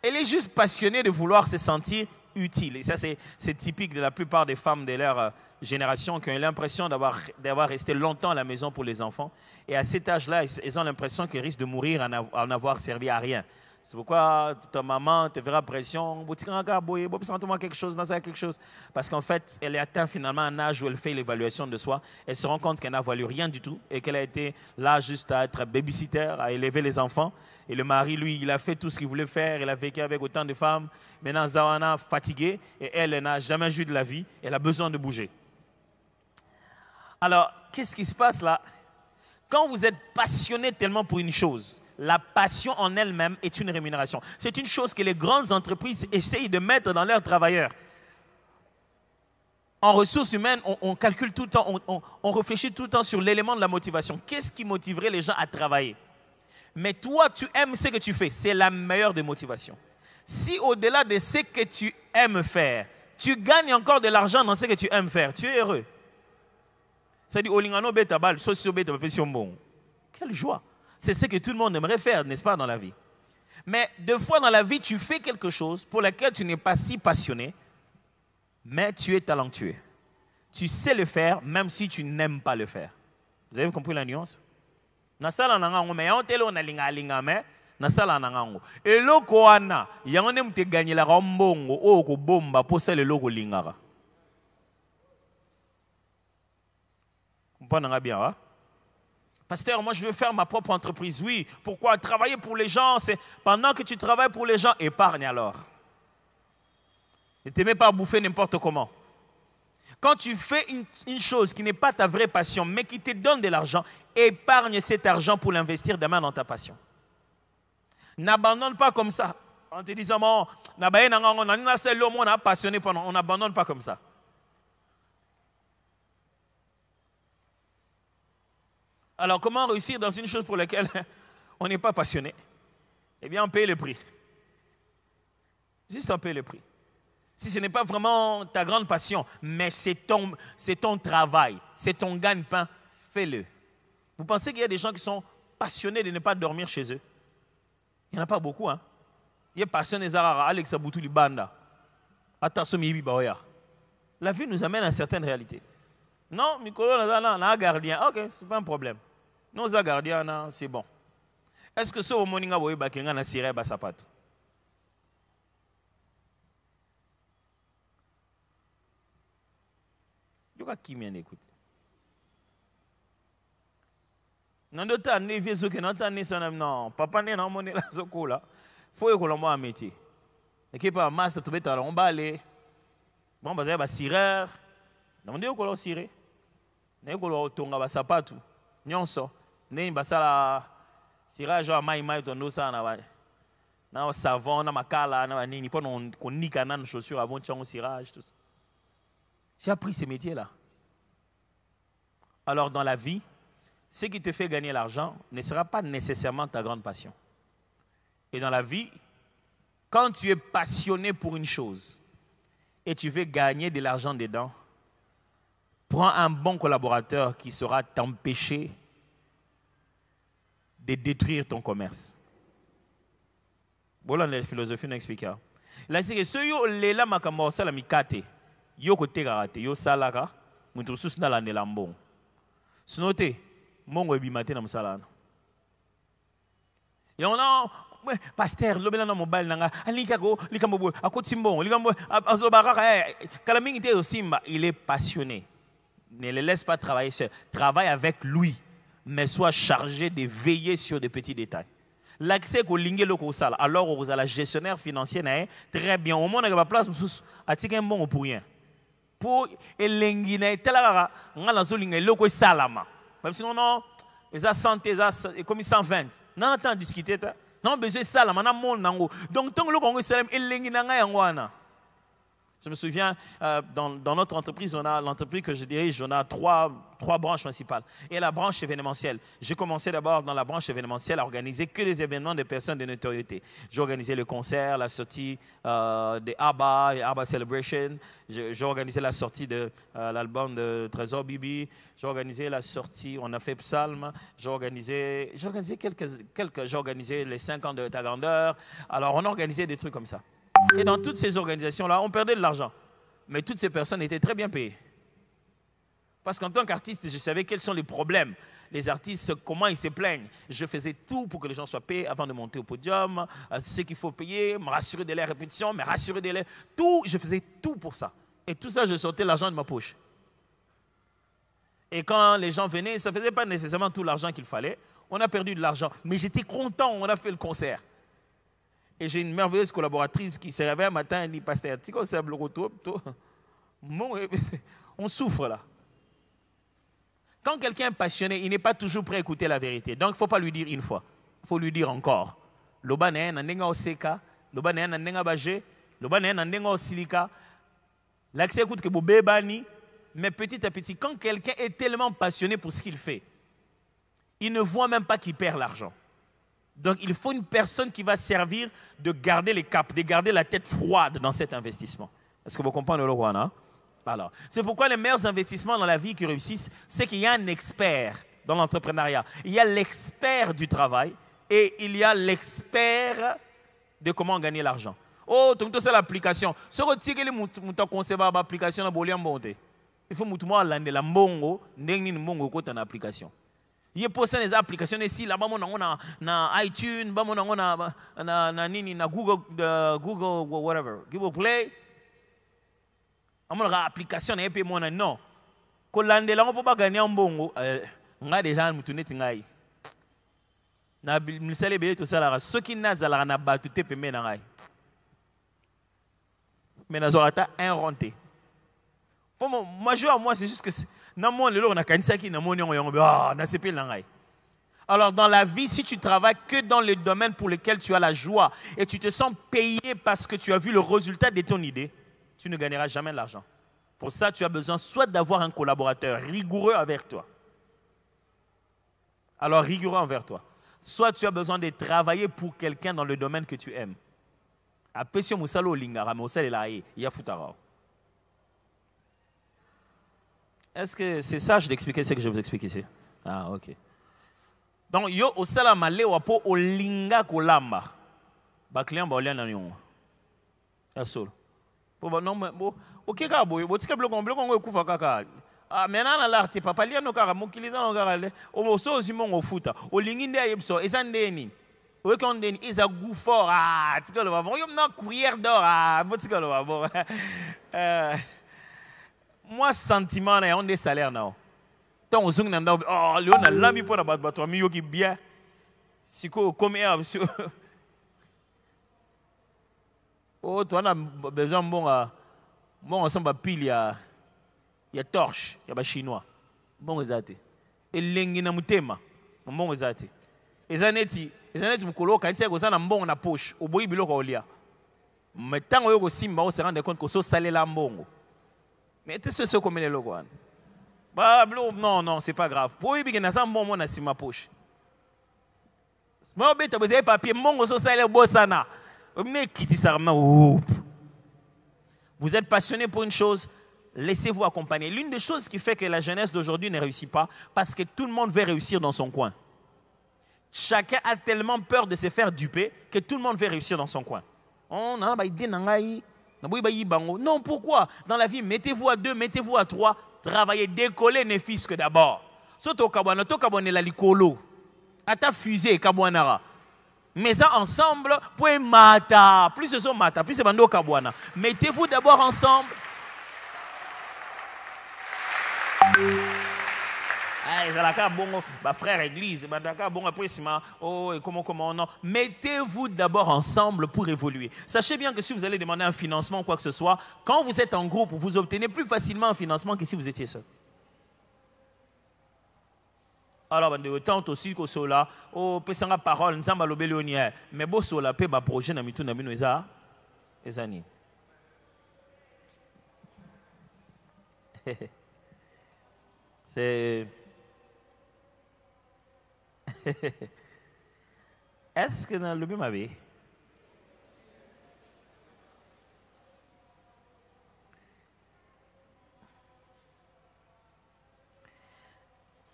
elle est juste passionnée de vouloir se sentir utile. Et ça, c'est typique de la plupart des femmes de leur génération qui ont l'impression d'avoir resté longtemps à la maison pour les enfants. Et à cet âge-là, ils ont l'impression qu'ils risquent de mourir en avoir servi à rien. C'est pourquoi ta maman te fera pression, quelque chose, quelque chose. Parce qu'en fait, elle est atteinte finalement un âge où elle fait l'évaluation de soi. Elle se rend compte qu'elle n'a valu rien du tout et qu'elle a été là juste à être babysitter, à élever les enfants. Et le mari, lui, il a fait tout ce qu'il voulait faire. Il a vécu avec autant de femmes. Maintenant, Zawana fatiguée et elle n'a jamais joui de la vie. Elle a besoin de bouger. Alors, qu'est-ce qui se passe là? Quand vous êtes passionné tellement pour une chose, la passion en elle-même est une rémunération. C'est une chose que les grandes entreprises essayent de mettre dans leurs travailleurs. En ressources humaines, on calcule tout le temps, on réfléchit tout le temps sur l'élément de la motivation. Qu'est-ce qui motiverait les gens à travailler? Mais toi, tu aimes ce que tu fais. C'est la meilleure des motivations. Si au-delà de ce que tu aimes faire, tu gagnes encore de l'argent dans ce que tu aimes faire, tu es heureux. C'est-à-dire, quelle joie. C'est ce que tout le monde aimerait faire, n'est-ce pas, dans la vie. Mais deux fois dans la vie, tu fais quelque chose pour laquelle tu n'es pas si passionné, mais tu es talentueux. Tu sais le faire, même si tu n'aimes pas le faire. Vous avez compris la nuance? Nasala nangango mais yantelo na linga mais nasala nangango eloko wana yango mte gagner mbongo o ko bomba pour ça le loko lingara. Comprenez bien hein? Pasteur, moi je veux faire ma propre entreprise. Oui, pourquoi? Travailler pour les gens, c'est pendant que tu travailles pour les gens, épargne alors. Ne t'aimez pas bouffer n'importe comment. Quand tu fais une chose qui n'est pas ta vraie passion, mais qui te donne de l'argent, épargne cet argent pour l'investir demain dans ta passion. N'abandonne pas comme ça. En te disant, on a passionné pendant, on n'abandonne pas comme ça. Alors, comment réussir dans une chose pour laquelle on n'est pas passionné? Eh bien, on paye le prix. Juste on paye le prix. Si ce n'est pas vraiment ta grande passion, mais c'est ton travail, c'est ton gagne-pain, fais-le. Vous pensez qu'il y a des gens qui sont passionnés de ne pas dormir chez eux? Il n'y en a pas beaucoup, hein? Il y a passionné Zarara, Alex Aboutou Libanda, Atasomi Baoya. La vie nous amène à certaines réalités. Non, Mikolo, on a un gardien. Ok, ce n'est pas un problème. Nous, un gardien, c'est bon. Est-ce que ce moment où on a un siré basapat? Qui m'en écoute? Non, papa n'est pas monnaie la zokola. Faut que l'on ait un métier. Et qui pas master tout bête on va aller. Bon, bah ça va cirer. Non, on va cirer. Ne ko lo tonga ba sapatu. Nyonso. Ne ba sala cirage à mai tondo ça na ba. Na savon na makala na nini pour on nika na chaussures avant de cirage tout ça. J'ai appris ces métiers-là. Alors dans la vie, ce qui te fait gagner l'argent ne sera pas nécessairement ta grande passion. Et dans la vie, quand tu es passionné pour une chose et tu veux gagner de l'argent dedans, prends un bon collaborateur qui saura t'empêcher de détruire ton commerce. Voilà la philosophie n'explique. Là, c'est que ceux qui ont l'élan makambo sala mikate, yo kote karate, yo salaka, mutu sus na la nelambon. Sinote, mongo ebimate na msalana. Et on a, pasteur, l'obéla na mobile nanga, alikako, likambo, akotimbo, likambo, azobara, kalamingi te simba, il est passionné. Ne le laisse pas travailler seul. Travaille avec lui, mais sois chargé de veiller sur des petits détails. L'accès au lingé loko sala, alors aux la gestionnaire financier très bien. Au moins on a place à tirer un bon pour rien. Pour elengina telara ngala zolinga loko salama. Même si non les santé comme 120. Non attends discuter ta. Non besoin salama na mon nango. Donc tant loko ngo salam elengina nga yangwana. Je me souviens, dans notre entreprise, l'entreprise que je dirige, on a trois branches principales. Et la branche événementielle. J'ai commencé d'abord dans la branche événementielle à organiser que des événements de personnes de notoriété. J'ai organisé le concert, la sortie des ABBA et ABBA Celebration. J'ai organisé la sortie de l'album de Trésor Bibi. J'ai organisé la sortie, on a fait Psalm. J'ai organisé les 5 ans de ta grandeur. Alors, on a organisé des trucs comme ça. Et dans toutes ces organisations-là, on perdait de l'argent. Mais toutes ces personnes étaient très bien payées. Parce qu'en tant qu'artiste, je savais quels sont les problèmes. Les artistes, comment ils se plaignent. Je faisais tout pour que les gens soient payés avant de monter au podium, ce qu'il faut payer, me rassurer de leur répétition, me rassurer de leur... Tout, je faisais tout pour ça. Et tout ça, je sortais l'argent de ma poche. Et quand les gens venaient, ça ne faisait pas nécessairement tout l'argent qu'il fallait. On a perdu de l'argent. Mais j'étais content, on a fait le concert. Et j'ai une merveilleuse collaboratrice qui se réveille un matin et dit, Pasteur, on souffre là. Quand quelqu'un est passionné, il n'est pas toujours prêt à écouter la vérité. Donc, il ne faut pas lui dire une fois. Il faut lui dire encore. Mais petit à petit, quand quelqu'un est tellement passionné pour ce qu'il fait, il ne voit même pas qu'il perd l'argent. Donc, il faut une personne qui va servir de garder les caps, de garder la tête froide dans cet investissement. Est-ce que vous comprenez le Rwanda? Alors, c'est pourquoi les meilleurs investissements dans la vie qui réussissent, c'est qu'il y a un expert dans l'entrepreneuriat. Il y a l'expert du travail et il y a l'expert de comment gagner l'argent. Oh, tout c'est l'application. Ce que tu as concevoir l'application, il faut que tu aies la mbongo, une application. Il y a des applications ici, là-bas, on iTunes, on Google, whatever, Google Play. On a une application, non. Quand on ne peut pas gagner un bon, on a déjà un moutonnet. Na bilsale tout ça là, ceux qui n'azala na battu te pemé na ngai. Mais na zorata un renté. Pour moi, c'est juste que dans mon lelo on a kanisa qui na mon yon na sepel na ngai. Alors dans la vie, si tu travailles que dans le domaine pour lequel tu as la joie et tu te sens payé parce que tu as vu le résultat de ton idée, tu ne gagneras jamais de l'argent. Pour ça, tu as besoin soit d'avoir un collaborateur rigoureux avec toi. Alors rigoureux envers toi. Soit tu as besoin de travailler pour quelqu'un dans le domaine que tu aimes. Est-ce que c'est ça, je t'expliquais ce que je vous explique ici? Ah, ok. Donc, yo osala male wapo olinga kolamba. Ba client ba olia na nyongo. Ya solo. Po non bo ok ka boy, bo tika bloko ekufa kaka. Ah, maintenant là tu papa lia no kaka mokiliza no kaka le. O so zimongo futa. Olingi nde ayebso ezande ni. O konde ni eza goût fort. Ah, tika lo ba bon, yo na cuillère d'or. Ah, bo tika lo ba bon. Moi sentiment na on des salaires na. Tant on zung nanda oh Léon a l'ami pour la bateau mi yoki bien siko comme monsieur oh toi on a besoin bon ensemble pile ya torche ya ba chinois bon ezate elengi na mutema bon ezate ezaneti mukolo kanisa ko sana mbongo na poche oboyi biloko olia mais tant oyo ko simba on se rendre compte que so salela mbongo mais c'est ce comme les logo. Non, c'est pas grave. Pour lui, il y a un bon moment dans ma poche. Vous avez papier, vous êtes passionné pour une chose, laissez-vous accompagner. L'une des choses qui fait que la jeunesse d'aujourd'hui ne réussit pas, parce que tout le monde veut réussir dans son coin. Chacun a tellement peur de se faire duper que tout le monde veut réussir dans son coin. Non, pourquoi? Dans la vie, mettez-vous à 2, mettez-vous à 3. Travailler, décoller ne fils que d'abord. Soto kabwana, to kabwane la likolo. Ata fusée kabwanara. Mais ça ensemble, pour mata. Plus ce sont mata, plus c'est bando kabwana. Mettez-vous d'abord ensemble. Frère église, mettez-vous d'abord ensemble pour évoluer. Sachez bien que si vous allez demander un financement ou quoi que ce soit, quand vous êtes en groupe, vous obtenez plus facilement un financement que si vous étiez seul. Alors, de temps aussi que cela, oh, pesanga parole, nzamba lobelionia, mais bo cela pe ba projet na mitu na bino eza ezani. C'est... Est-ce que dans le même avis?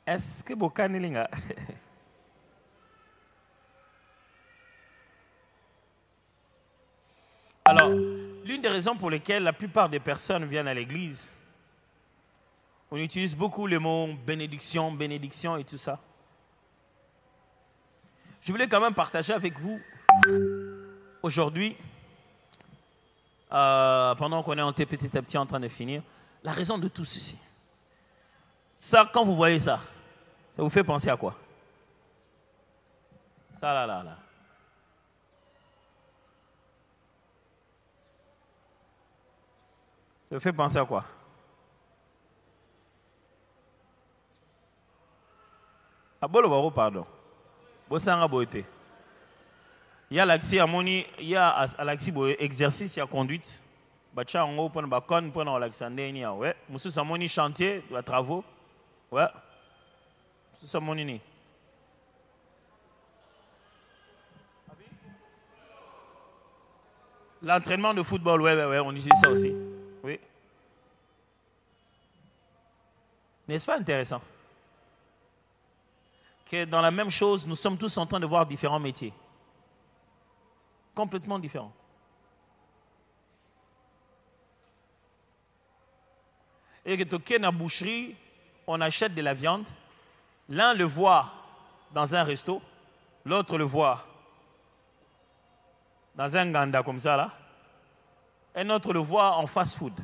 Est-ce que Bokanilinga? Alors, l'une des raisons pour lesquelles la plupart des personnes viennent à l'église, on utilise beaucoup le mot bénédiction, bénédiction et tout ça. Je voulais quand même partager avec vous aujourd'hui, pendant qu'on est petit à petit en train de finir, la raison de tout ceci. Ça, quand vous voyez ça, ça vous fait penser à quoi? Ça là. Ça vous fait penser à quoi? À Bolobaro, pardon. Bossanga Boete. Il y a l'axi amoni, il y a l'axi exercice, il y a conduite. Bacha en haut pour bakon pour l'Alexandre ni ouais. Monsieur Samoni chantier, de travaux. Ouais. Monsieur Samoni ni. L'entraînement de football, ouais, on utilise ça aussi. Oui. N'est-ce pas intéressant? Que dans la même chose, nous sommes tous en train de voir différents métiers. Complètement différents. Et que dans la boucherie, on achète de la viande. L'un le voit dans un resto, l'autre le voit dans un ganda comme ça là. Un autre le voit en fast-food.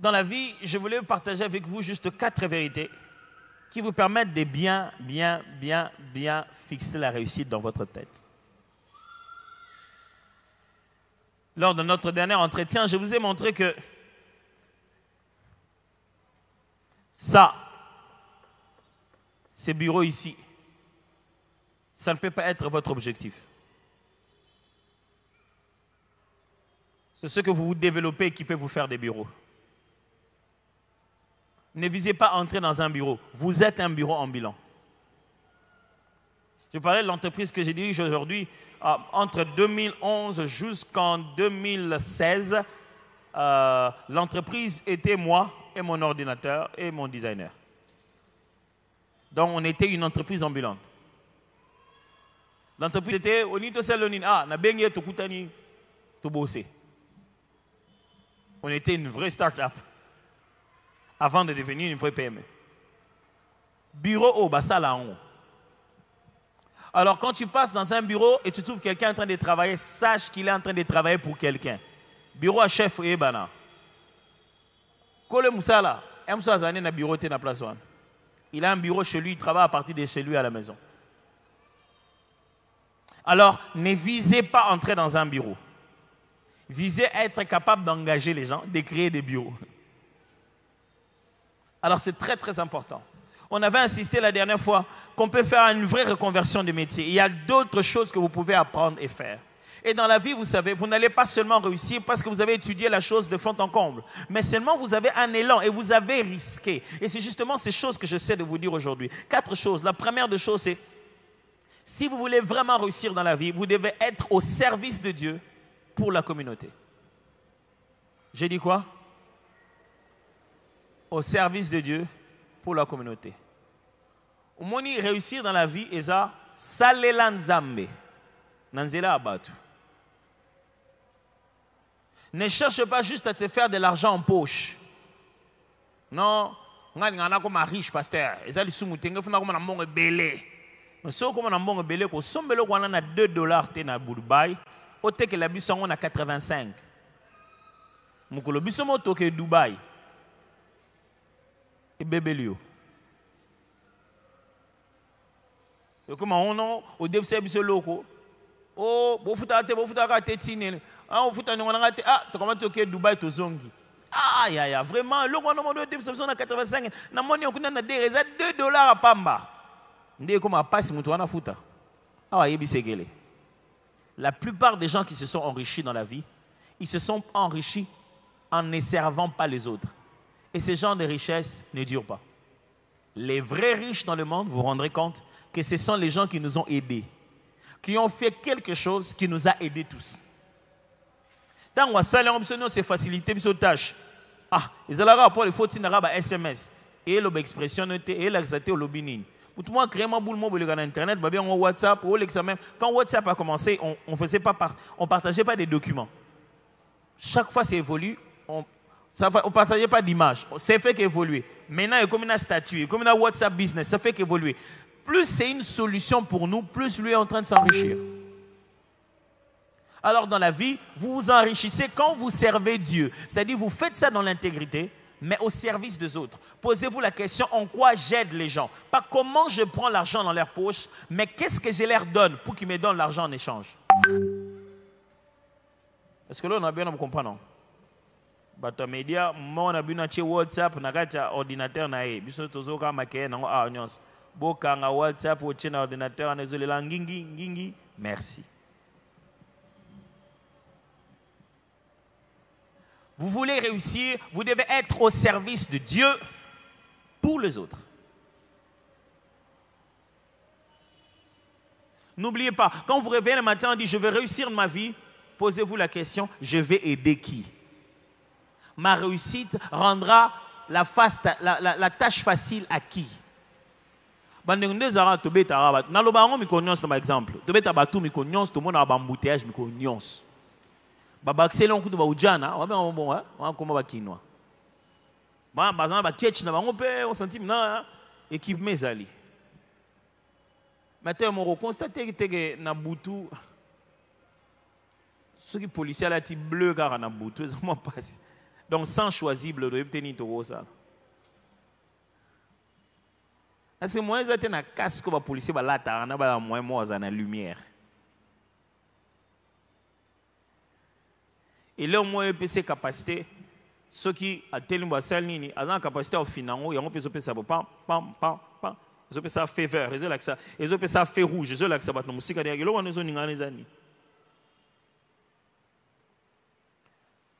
Dans la vie, je voulais partager avec vous juste 4 vérités qui vous permettent de bien fixer la réussite dans votre tête. Lors de notre dernier entretien, je vous ai montré que ça, ces bureaux ici, ça ne peut pas être votre objectif. C'est ce que vous développez qui peut vous faire des bureaux. Ne visez pas à entrer dans un bureau. Vous êtes un bureau ambulant. Je parlais de l'entreprise que je dirige aujourd'hui. Entre 2011 jusqu'en 2016, l'entreprise était moi et mon ordinateur et mon designer. Donc, on était une entreprise ambulante. L'entreprise était au niveau de on était une vraie start-up avant de devenir une vraie PME. Bureau au Bassala en haut. Alors, quand tu passes dans un bureau et tu trouves quelqu'un en train de travailler, sache qu'il est en train de travailler pour quelqu'un. Bureau à chef et bana. Kole Moussala, il a un bureau chez lui, il travaille à partir de chez lui à la maison. Alors, ne visez pas entrer dans un bureau. Visez être capable d'engager les gens, de créer des bureaux. Alors, c'est très important. On avait insisté la dernière fois qu'on peut faire une vraie reconversion de métier. Il y a d'autres choses que vous pouvez apprendre et faire. Et dans la vie, vous savez, vous n'allez pas seulement réussir parce que vous avez étudié la chose de fond en comble, mais seulement vous avez un élan et vous avez risqué. Et c'est justement ces choses que j'essaie de vous dire aujourd'hui. 4 choses. La première des choses, c'est si vous voulez vraiment réussir dans la vie, vous devez être au service de Dieu pour la communauté. J'ai dit quoi? Au service de Dieu pour la communauté. Au moins, réussir dans la vie, c'est ça, salela nzambe, nanzela abatu. Ne cherche pas juste à te faire de l'argent en poche. Non, ngana comme un riche pasteur. Ezali sumutenge funa comme un mbongo belé. Mais so comme un mbongo belé ko sombelo ko na $2 te na Dubaï, o te que la biso on a 85. Mukolo biso mo to ke Dubaï. Et bébélio. Et comment on au déficit biso loko. Oh, bofuta ka tine. Ah, on fout tu comment tu es Dubaï to zongi. Ah, ya, vraiment, le gouvernement de déficit on a 85. Na moni on a $2 à pamba. La plupart des gens qui se sont enrichis dans la vie, ils se sont enrichis en ne servant pas les autres. Et ce genre de richesse ne dure pas. Les vrais riches dans le monde, vous vous rendrez compte que ce sont les gens qui nous ont aidés, qui ont fait quelque chose qui nous a aidés tous. Tant qu'on a ça, c'est faciliter nos tâches. Ah, ils ont rapport, il faut que SMS. Et l'expression, et l'exaté au lobbying. Tout le monde crée un boule sur Internet, on WhatsApp, quand WhatsApp a commencé, on ne partageait pas des documents. Chaque fois, ça évolue. On ne partageait pas d'images. C'est fait qu'évoluer. Maintenant, il y a comme un statut, comme un WhatsApp business, ça fait qu'évoluer. Plus c'est une solution pour nous, plus lui est en train de s'enrichir. Alors, dans la vie, vous vous enrichissez quand vous servez Dieu. C'est-à-dire, vous faites ça dans l'intégrité, mais au service des autres. Posez-vous la question, en quoi j'aide les gens? Pas comment je prends l'argent dans leur poche, mais qu'est-ce que je leur donne pour qu'ils me donnent l'argent en échange? Est-ce que là, on a bien compris, non? Bato média, moi on a bien acheté WhatsApp, on a gâté ordinateur na e. Biso tozo ka maké na a nyons. Boka nga WhatsApp au tien ordinateur na zole la ngingi. Merci. Vous voulez réussir, vous devez être au service de Dieu pour les autres. N'oubliez pas, quand vous réveillez le matin, on dit je vais réussir ma vie, posez-vous la question, je vais aider qui? Ma réussite rendra la tâche facile à qui? Par exemple, maintenant, on constate que na Boutou, ceux qui policiers là, ils bleu car na Boutou, ça m'a passé. Donc sans choisir le doit tenir tout ça. Parce que moi, j'ai un casque pour policier là, t'as un moins moi dans la lumière. Et là, moi, j'ai ces capacités. Ceux qui ont tellement de salle, ils ont la capacité au final, ils ont fait ça, pam. Ils ont fait ça feu vert, ils ont fait ça feu rouge, ils ont fait ça la musique derrière.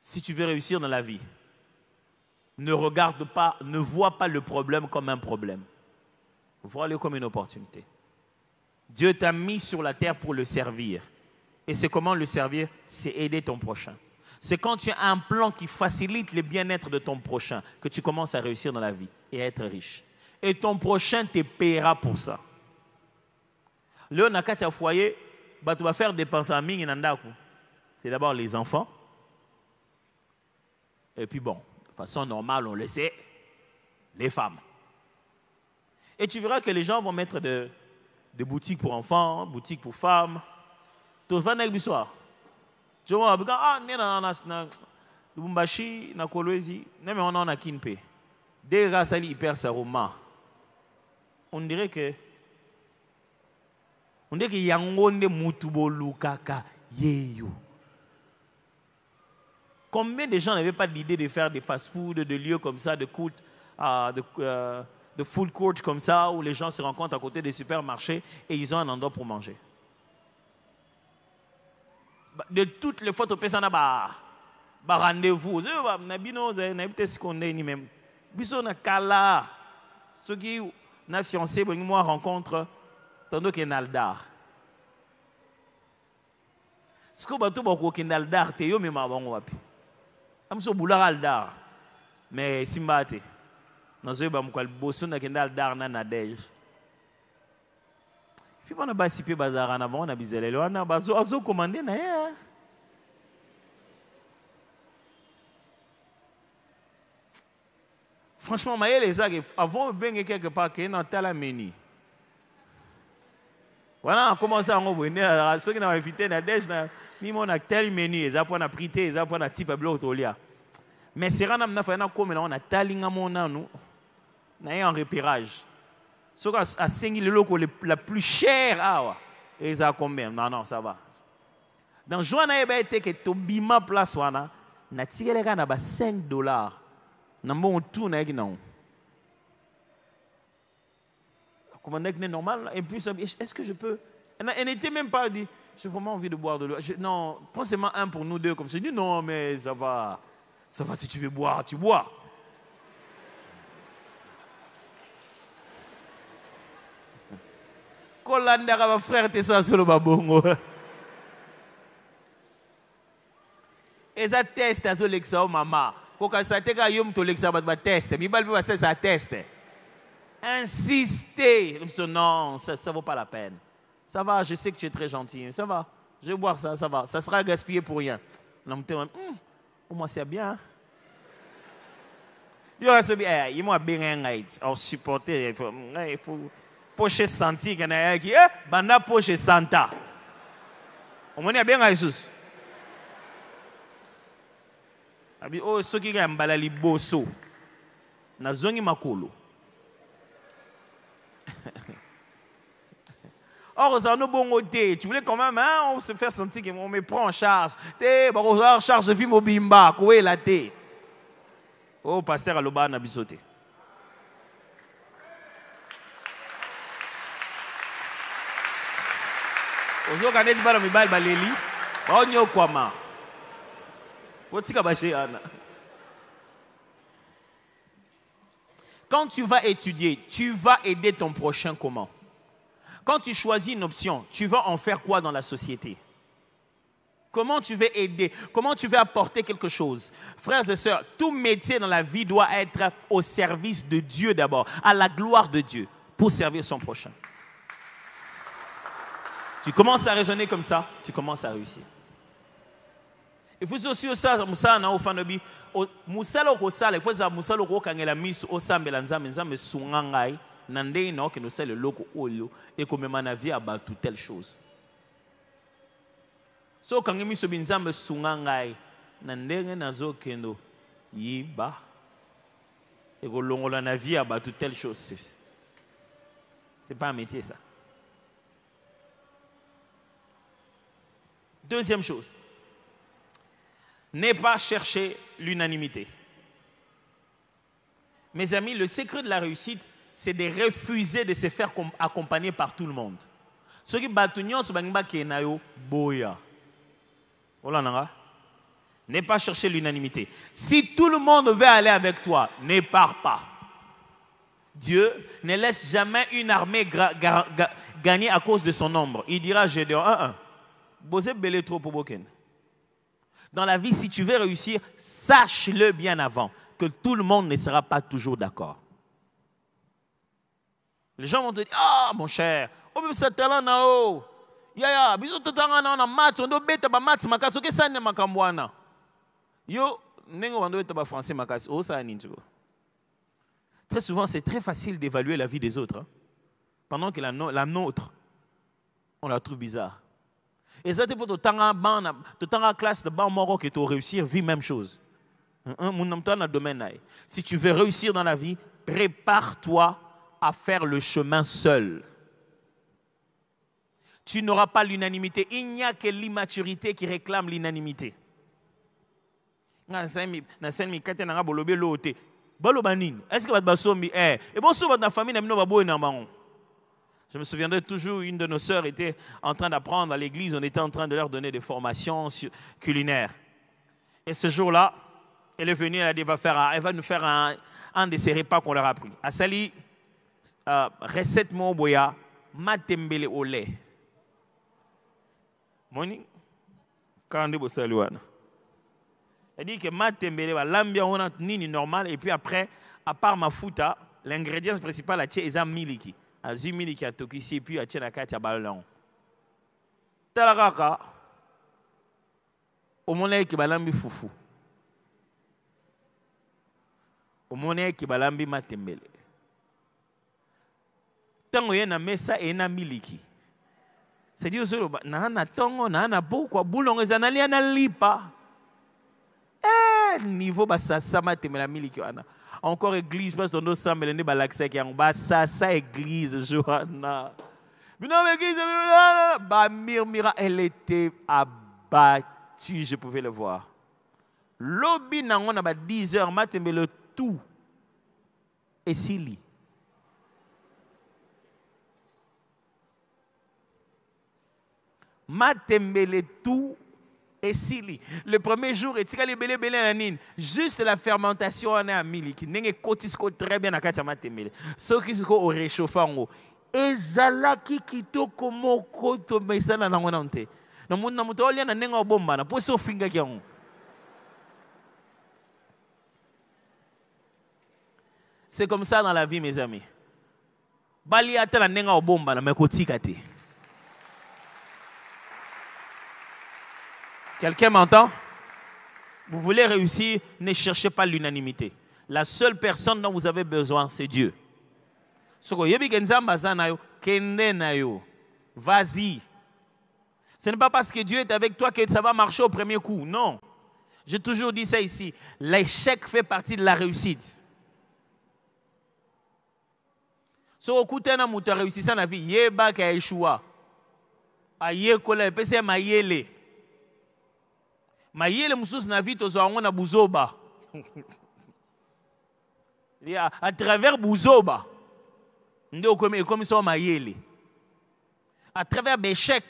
Si tu veux réussir dans la vie, ne regarde pas, ne vois pas le problème comme un problème. Vois-le comme une opportunité. Dieu t'a mis sur la terre pour le servir. Et c'est comment le servir? C'est aider ton prochain. C'est quand tu as un plan qui facilite le bien-être de ton prochain que tu commences à réussir dans la vie et à être riche. Et ton prochain te paiera pour ça. Là, on a quatre foyers, tu vas faire dépenser en ming. C'est d'abord les enfants. Et puis bon, de façon normale, on le sait, les femmes. Et tu verras que les gens vont mettre des boutiques pour enfants, boutiques pour femmes. Tu vas venir soir. Tu vois, Lubumbashi, na Kolwezi, mais on en a Kinpe. Des gars, ça hyper saroma. On dirait que yangonde mutubolu kaka yeyo. Combien de gens n'avaient pas l'idée de faire des fast-food, de lieux comme ça, de food court comme ça, où les gens se rencontrent à côté des supermarchés et ils ont un endroit pour manger. De toutes les fois, tu peux avoir un rendez-vous. Ceux qui ont fiancé, moi rencontre, tandis qu'il y a un aldar. Ce que tu as un aldar, tu es même avant wapi. Amso boulard aldar, mais simbate. Nous avons un boson qui est aldar na nadej. Si on a basipé bazar en avant, on a bizarre. On a bazo commandé na ya. Franchement, mais les gens avant de quelque part qui est dans tel menu. Voilà, on commence à revenir. Ceux qui n'ont invité na nadej na ni mon a tel menu, ils ont pas prité, ils ont pas type bloc tolia. Mais c'est rare na fait na comme on a talinga mona nous. Na en repérage. Ce qui a 5 000 locaux la plus chère, et ils ont combien? Non, ça va. Dans le jour où tu as été que bima place, na tiré les gars na $5. Na bon tout na non. Comment est-ce que c'est normal? Et puis, est-ce que je peux? Elle n'était même pas dit, j'ai vraiment envie de boire de l'eau. Non, prends seulement un pour nous deux. Comme ça, je dis, non, mais ça va. Ça va, si tu veux boire, tu bois. Kolandaka, frère, t'es ça sur le babongo. Et ça teste à ce lexa, maman. Quand ça te gagne, tu lexa, tu teste. Mais il va ça teste. Insister. Non, ça ne vaut pas la peine. Ça va, je sais que tu es très gentil. Ça va, je vais boire ça, ça va. Ça sera gaspillé pour rien. Au moins, c'est bien. Il m'a bien supporté. Il faut pocher senti qu'il y a qui banda poche santa. Au moins, il y a bien Jesus. Oh, ceux qui ont balali bosso. Na zongi makolo. Or, ça nous bon côté. Tu voulais quand même, hein, on se faire sentir qu'on me prend en charge. T'es, bon, on charge de vie mobimba, quoi la thé. Oh, pasteur Aloba n'a bisoté. Ozo kanet bara mi bal baleli. Ba onyo kwama. Wotika bache ana. Quand tu vas étudier, tu vas aider ton prochain comment? Quand tu choisis une option, tu vas en faire quoi dans la société? Comment tu veux aider? Comment tu veux apporter quelque chose? Frères et sœurs, tout métier dans la vie doit être au service de Dieu d'abord, à la gloire de Dieu, pour servir son prochain. Tu commences à raisonner comme ça, tu commences à réussir. Il faut aussi ça, Moussa na ofanobi, Moussa loko sala, il faut ça Moussa loko kangela misu osambela nzambe nzambe sungangai. Nandé non que nous sommes le loco oyo et comme ma vie a toute telle chose. So quand nous sommes nzambe sungangai nandé nazo kendo yiba et que longola na vie a toute telle chose. C'est pas un métier ça. Deuxième chose, n'aie pas chercher l'unanimité. Mes amis, le secret de la réussite, c'est de refuser de se faire accompagner par tout le monde. Ceux qui battent boya. Ne pas chercher l'unanimité. Si tout le monde veut aller avec toi, ne pars pas. Dieu ne laisse jamais une armée gagner à cause de son nombre. Il dira, Gédéon, dans la vie, si tu veux réussir, sache-le bien avant, que tout le monde ne sera pas toujours d'accord. Les gens vont te dire, ah mon cher, on veut ce talent là-haut. Ya, bisous tout le temps on match, on doit bête ba match makaso ke ça ne makambwana. Yo, nengo on doit être français makaso, oh ça ni tu vois. Très souvent, c'est très facile d'évaluer la vie des autres, hein, pendant que la nôtre, on la trouve bizarre. Et ça c'est pour tout temps classe de ban moro que tu réussir, vie même chose. Si tu veux réussir dans la vie, prépare-toi à faire le chemin seul. Tu n'auras pas l'unanimité. Il n'y a que l'immaturité qui réclame l'unanimité. Est-ce que je me souviendrai toujours, une de nos sœurs était en train d'apprendre à l'église, on était en train de leur donner des formations culinaires. Et ce jour-là, elle est venue, elle a dit, elle va nous faire un de ces repas qu'on leur a appris. Asali, recette mo boya, matembele au lait. Moni, quand on dit saluana. Elle dit que matembele, l'ambia on a nini normal, et puis après, à part ma fouta, l'ingrédient principal à tché est miliki. À miliki à tokisi, et puis à tché na kati à ballon. Talaraka, au monnaie qui balambi foufou. Au monnaie qui balambi matembele. Tango yena mesa ena miliki. C'est-à-dire que na tongo na beaucoup boulon ezanali ana lipa. Niveau basa sama temela miliki ana. Encore église parce que nos sambele ne balakse ki ba sa église Johanna. Bino église ba mira elle était abattue, je pouvais le voir. Lobi nango na ba 10h matembele tout et sili. matembele tout et sili. Le premier jour, et tika libele bele nanine. Juste la fermentation on est à miliki. Nenge kotisko très bien à katia matembele. Ce qui se au réchauffant. Ezalaki kitoko moko to mesana na ngonante. Na muna mutolia na nenga bomba na poso finga kiango. C'est comme ça dans la vie, mes amis. Bali ata na nenga bomba na mekotika te. Quelqu'un m'entend? Vous voulez réussir, ne cherchez pas l'unanimité. La seule personne dont vous avez besoin, c'est Dieu. Vas-y. Ce n'est pas parce que Dieu est avec toi que ça va marcher au premier coup. Non. J'ai toujours dit ça ici. L'échec fait partie de la réussite. Si vous avez réussi dans la vie, yeba ka échoua. Aye kola, pese mayele. Mayele musus na vie tozo na buzoba. À travers buzoba. À travers l'échec,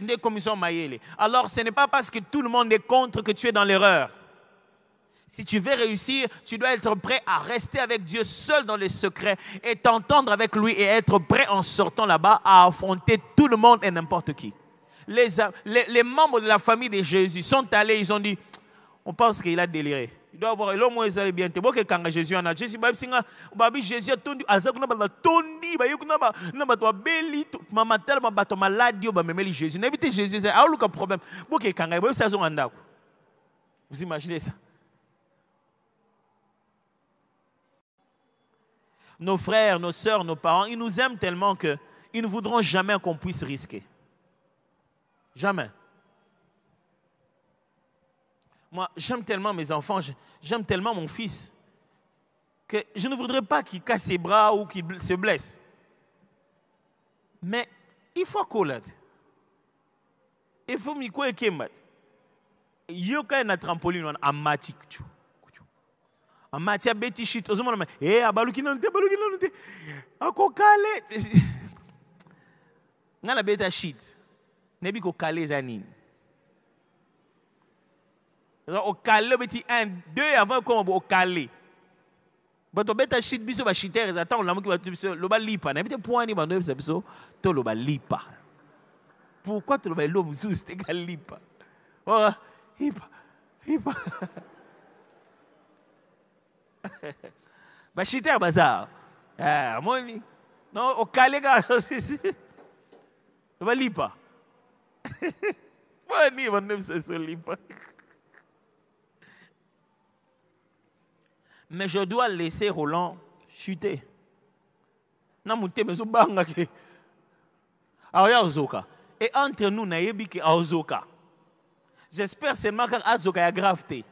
alors ce n'est pas parce que tout le monde est contre que tu es dans l'erreur. Si tu veux réussir, tu dois être prêt à rester avec Dieu seul dans les secrets et t'entendre avec lui et être prêt en sortant là-bas à affronter tout le monde et n'importe qui. Les membres de la famille de Jésus sont allés, ils ont dit, on pense qu'il a déliré. Il doit avoir l'homme où ils bien. Quand Jésus en a Jésus, Jésus a tondi, tondi, maman tellement bateau maladie, Jésus. N'évitez Jésus, c'est un problème. Vous imaginez ça? Nos frères, nos sœurs, nos parents, ils nous aiment tellement qu'ils ne voudront jamais qu'on puisse risquer. Jamais. Moi, j'aime tellement mes enfants, j'aime tellement mon fils, que je ne voudrais pas qu'il casse ses bras ou qu'il se blesse. Mais il faut qu'on l'aide. Il faut m'y quoi qu'il mette. Il y a un trampoline en matique. En matière bêtis shit. Eh, abaluki nante. Ako kale. Ngana bêta shit. Nebi ko kale zanine. Au calé, un, deux avant comme au calé. But au bêta shit biso ba shiter ils attendent l'amour qui va biso loba lipa. N'habite point ni bando biso to loba lipa. Pourquoi tu loba loba sous c'était gal lipa? Oh, hipa. Ba shiter bazar. Ah, moni. Non, au calé ga loba lipa. Moi ni bando biso lipa. Mais je dois laisser Roland chuter. Et entre nous, j'espère seulement que Azoka a gravité.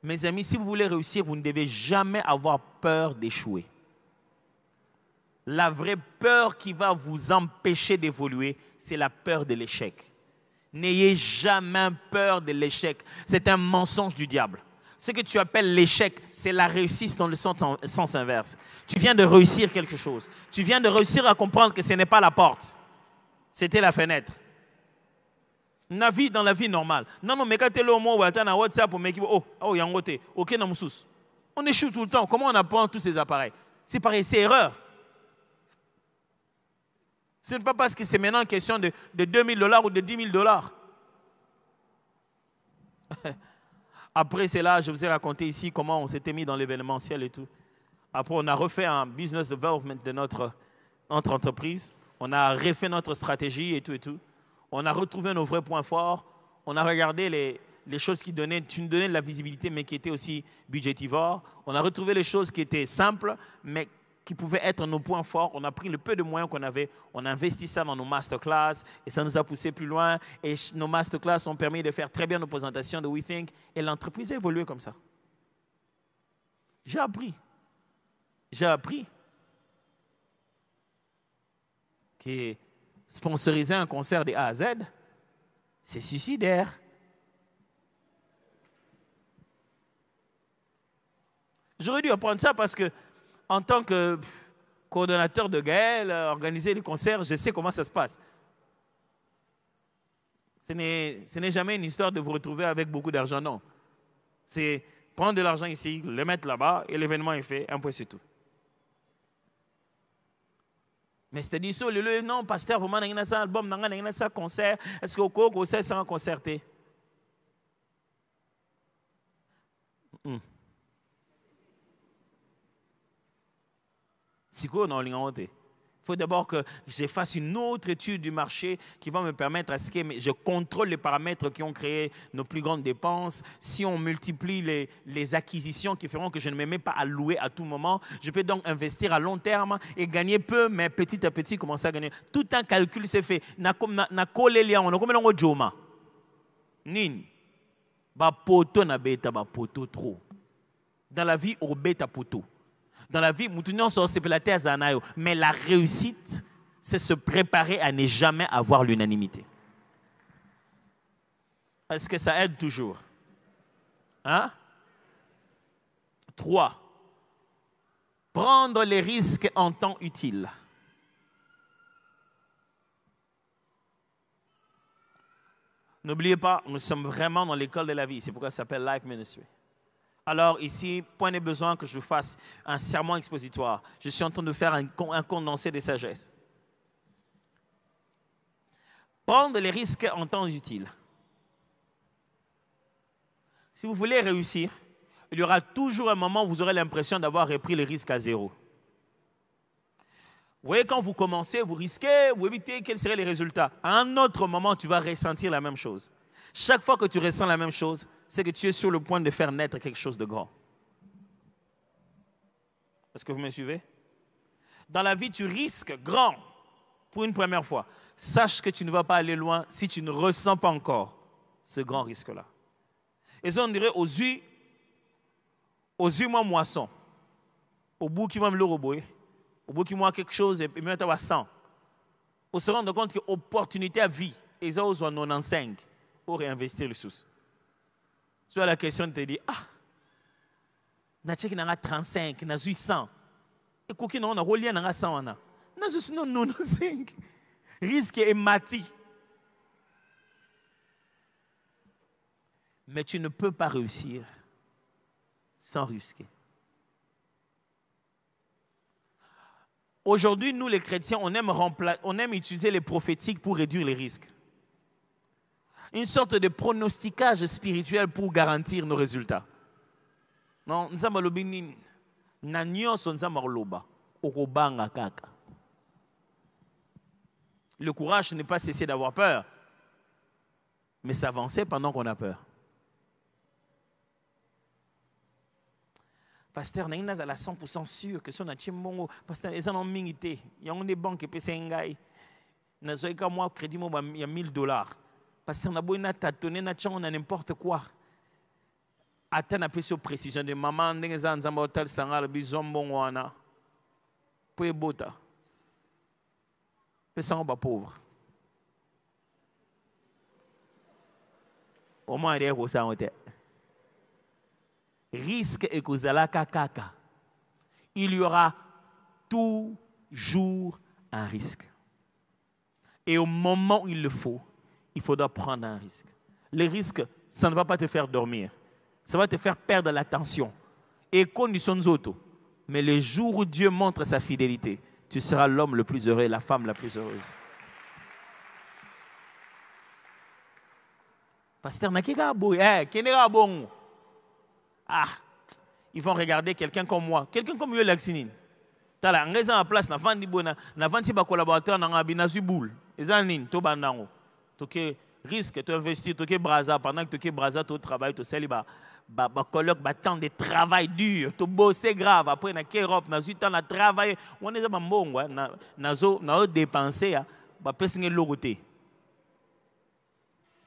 Mes amis, si vous voulez réussir, vous ne devez jamais avoir peur d'échouer. La vraie peur qui va vous empêcher d'évoluer, c'est la peur de l'échec. N'ayez jamais peur de l'échec. C'est un mensonge du diable. Ce que tu appelles l'échec, c'est la réussite dans le sens inverse. Tu viens de réussir quelque chose. Tu viens de réussir à comprendre que ce n'est pas la porte. C'était la fenêtre. Dans la vie normale. Non, mais quand tu es là au moment où tu as un WhatsApp, oh, yangote, ok, namoussous. On échoue tout le temps. Comment on apprend tous ces appareils? C'est pareil, c'est erreur. Ce n'est pas parce que c'est maintenant une question de $2000 ou de $10 000. Après cela, je vous ai raconté ici comment on s'était mis dans l'événementiel et tout. Après, on a refait un business development de notre entreprise. On a refait notre stratégie et tout et tout. On a retrouvé nos vrais points forts. On a regardé les choses qui nous donnaient de la visibilité, mais qui étaient aussi budgétivores. On a retrouvé les choses qui étaient simples, mais qui pouvaient être nos points forts. On a pris le peu de moyens qu'on avait, on a investi ça dans nos masterclass et ça nous a poussé plus loin. Et nos masterclass ont permis de faire très bien nos présentations de WeThink et l'entreprise a évolué comme ça. J'ai appris que sponsoriser un concert de A à Z, c'est suicidaire. J'aurais dû apprendre ça parce que en tant que coordonnateur de Gaël, organiser les concerts, je sais comment ça se passe. Ce n'est jamais une histoire de vous retrouver avec beaucoup d'argent, non. C'est prendre de l'argent ici, le mettre là-bas, et l'événement est fait, un point c'est tout. Mais c'est-à-dire, non, pasteur, vraiment, il y a un album, il y a un concert, est-ce qu'au concert sera concerté? C'est quoi, non, il faut d'abord que je fasse une autre étude du marché qui va me permettre à ce que je contrôle les paramètres qui ont créé nos plus grandes dépenses. Si on multiplie les acquisitions qui feront que je ne me mets pas à louer à tout moment, je peux donc investir à long terme et gagner peu, mais petit à petit commencer à gagner. Tout un calcul s'est fait. Na collé lié, on a comme un joma. Nin, ba poto na beta ba poto trop. Dans la vie, au beta poto. Dans la vie, mais la réussite, c'est se préparer à ne jamais avoir l'unanimité. Est-ce que ça aide toujours? Hein? 3. Prendre les risques en temps utile. N'oubliez pas, nous sommes vraiment dans l'école de la vie. C'est pourquoi ça s'appelle Life Ministry. Alors ici, point de besoin que je fasse un sermon expositoire. Je suis en train de faire un condensé de sagesse. Prendre les risques en temps utile. Si vous voulez réussir, il y aura toujours un moment où vous aurez l'impression d'avoir repris les risques à zéro. Vous voyez, quand vous commencez, vous risquez, vous évitez, quels seraient les résultats? À un autre moment, tu vas ressentir la même chose. Chaque fois que tu ressens la même chose, c'est que tu es sur le point de faire naître quelque chose de grand. Est-ce que vous me suivez? Dans la vie, tu risques grand pour une première fois. Sache que tu ne vas pas aller loin si tu ne ressens pas encore ce grand risque-là. Et ça, on dirait aux yeux, moi, moisson. Au bout qui m'a le robot, au bout qui m'a quelque chose, et puis maintenant, à 100. On se rend compte que l'opportunité à vie, et ça, on 95 pour réinvestir le sous. Soit la question te dit, na tchèque n'a 35, na 100. Et quoi qu'il n'a relié n'a 100 na. Na juste non 5. Risque est mati. Mais tu ne peux pas réussir sans risquer. Aujourd'hui, nous les chrétiens, on aime utiliser les prophétiques pour réduire les risques. Une sorte de pronosticage spirituel pour garantir nos résultats. Non, nous sommes le courage n'est pas cesser d'avoir peur, mais s'avancer pendant qu'on a peur. Pasteur, nous sommes à 100% sûr que si on a un pasteur, ils ont minité. Il y a des banques qui payent 5 gars. Nous avons un crédit, il y a $1000. Parce qu'on a beau tâtonner, on a n'importe quoi. Attends un peu sur précision de maman, on a un hôtel sangal, bizombo wana. Pour les bota. Personne n'est pauvre. Au moins, il y a un hôtel. Risque et kozala kakaka. Il y aura toujours un risque. Et au moment où il le faut, il faudra prendre un risque. Le risque, ça ne va pas te faire dormir. Ça va te faire perdre l'attention. Et conditions autres. Mais le jour où Dieu montre sa fidélité, tu seras l'homme le plus heureux et la femme la plus heureuse. Pasteur, ils vont regarder quelqu'un comme moi. Quelqu'un comme Yoel Laxinine. Tala, en raison en place, na vandi ba collaborateur na ngabina boule. Ezanin to bandango. To ke risque to investir to ke braza pendant que to ke braza to travail to célibat. Ba colloque ba temps de travail dur, to bosser grave après na ke Europe na 8 ans na travail, on est ba mbongo na zo dépenser ba pesinge logoté.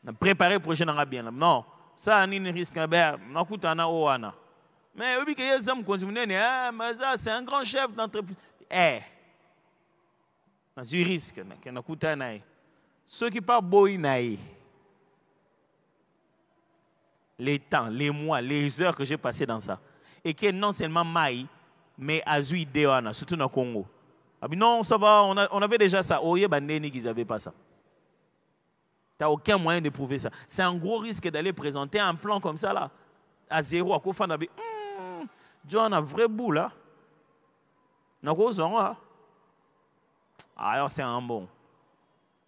Na préparer projet na bien. Non, ça ni risque na kutana oana. Mais oui, c'est un grand chef d'entreprise. C'est un risque. Ceux qui parlent boy, les temps, les mois, les heures que j'ai passées dans ça. Et que non seulement maï, mais azui dewana, surtout dans le Congo. Ah, non, ça va, on avait déjà ça. Oh, ils n'avaient pas ça. Tu n'as aucun moyen de prouver ça. C'est un gros risque d'aller présenter un plan comme ça, là, à zéro. À quoi faire John a un vrai bout, là. Alors, c'est un bon.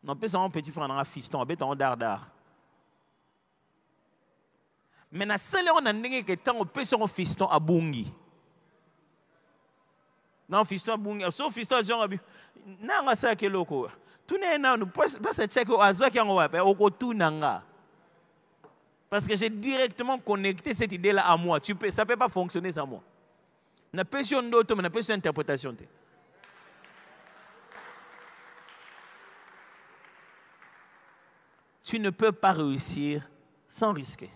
Non, peut un petit frère, un fiston, un dardard. Mais na sele on a ndenge que tant on peut son fiston à bungi. Non fiston à bungi, so fiston genre abi. Na nga sa ke loko. Tu n'es na nous pas se check au azo qui en wa oko tu nanga. Parce que j'ai directement connecté cette idée là à moi. Ça peut pas fonctionner sans moi. Na passion d'autre, mais na passion interprétation. Tu ne peux pas réussir sans risquer.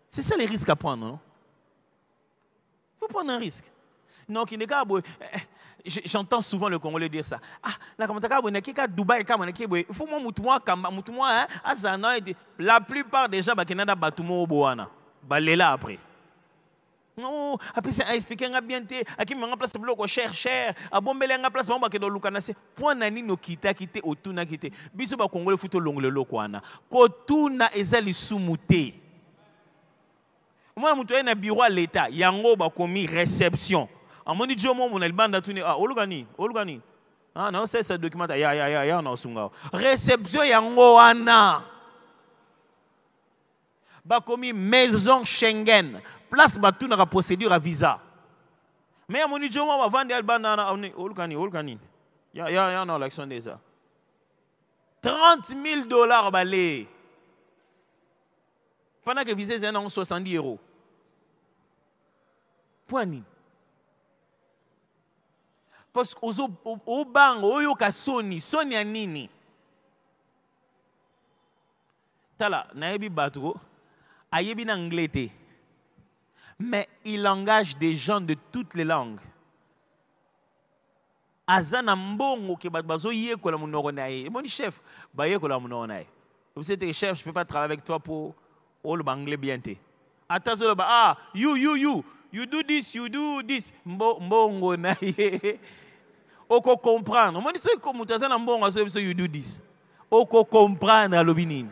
C'est ça les risques à prendre, non? Il faut prendre un risque. Non, j'entends souvent le Congolais dire ça. Ah, la plupart des gens là après. Non, après c'est expliquer bien te, aki manga place bloco cher, a bombele nga place mamba ke do lukana se. Point nani no kita kite otuna kite. Biso ba Congolais futo longole lokwana. Ko tuna ezali sumuté. Moi muto na bureau à l'état, yango ba komi réception. Amoni jomo mon elbanda tuni olugani. Ah non, c'est ce document ya na osunga. Réception yango wana. Ba komi maison Schengen. Place batou na procédure à visa. Mais à mon idiot, on va vendre des bananes. Olukani. Ya non l'action déjà. $30,000 balé. Pendant que visa c'est 70 €. Point. Parce que au bang, oyo ka Sony a nini. Tala, naebi batu, ayebi na anglais. Mais il engage des gens de toutes les langues. Azana mbongo ke bazo yekola munoko nae. Mon chef, ba yekola munoko nae. Vous êtes chef, je peux pas travailler avec toi pour le anglais bien te. Attention ba you do this. Mbongo nae. Oko comprendre. Mon dit comme tazana mbongo so you do this. Oko comprendre alobinini.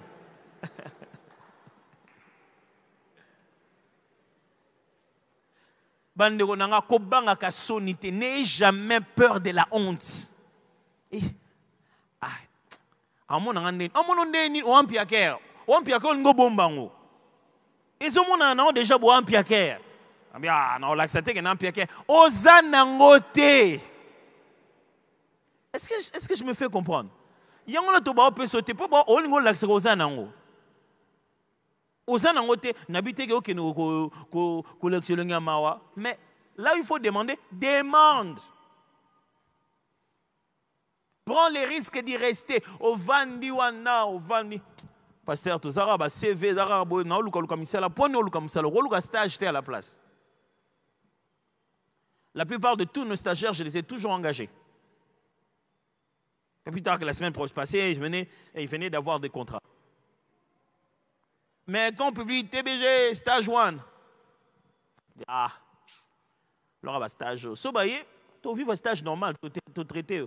Bandeko nanga kobanga ka sonité, n'ayez jamais peur de la honte. Amon ndeni o ampiaker. O ampiaker ngo bombango. Ils ont déjà bo ampiaker. Ah non, l'accepter que ampiaker. Ozanangote. Est-ce que je me fais comprendre? Yango na to ba peut sauter pas ba o ngo l'accepter ozanango. Mais là, il faut demander, demande. Prends les risques d'y rester. Au vandi wana, au vandi. Pasteur, tout ça, CV, stage à la place. La plupart de tous nos stagiaires, je les ai toujours engagés. Et plus tard que la semaine passée, ils venaient d'avoir des contrats. Mais quand on publie TBG, stage 1, alors stage, tu vis un stage normal, tu traité.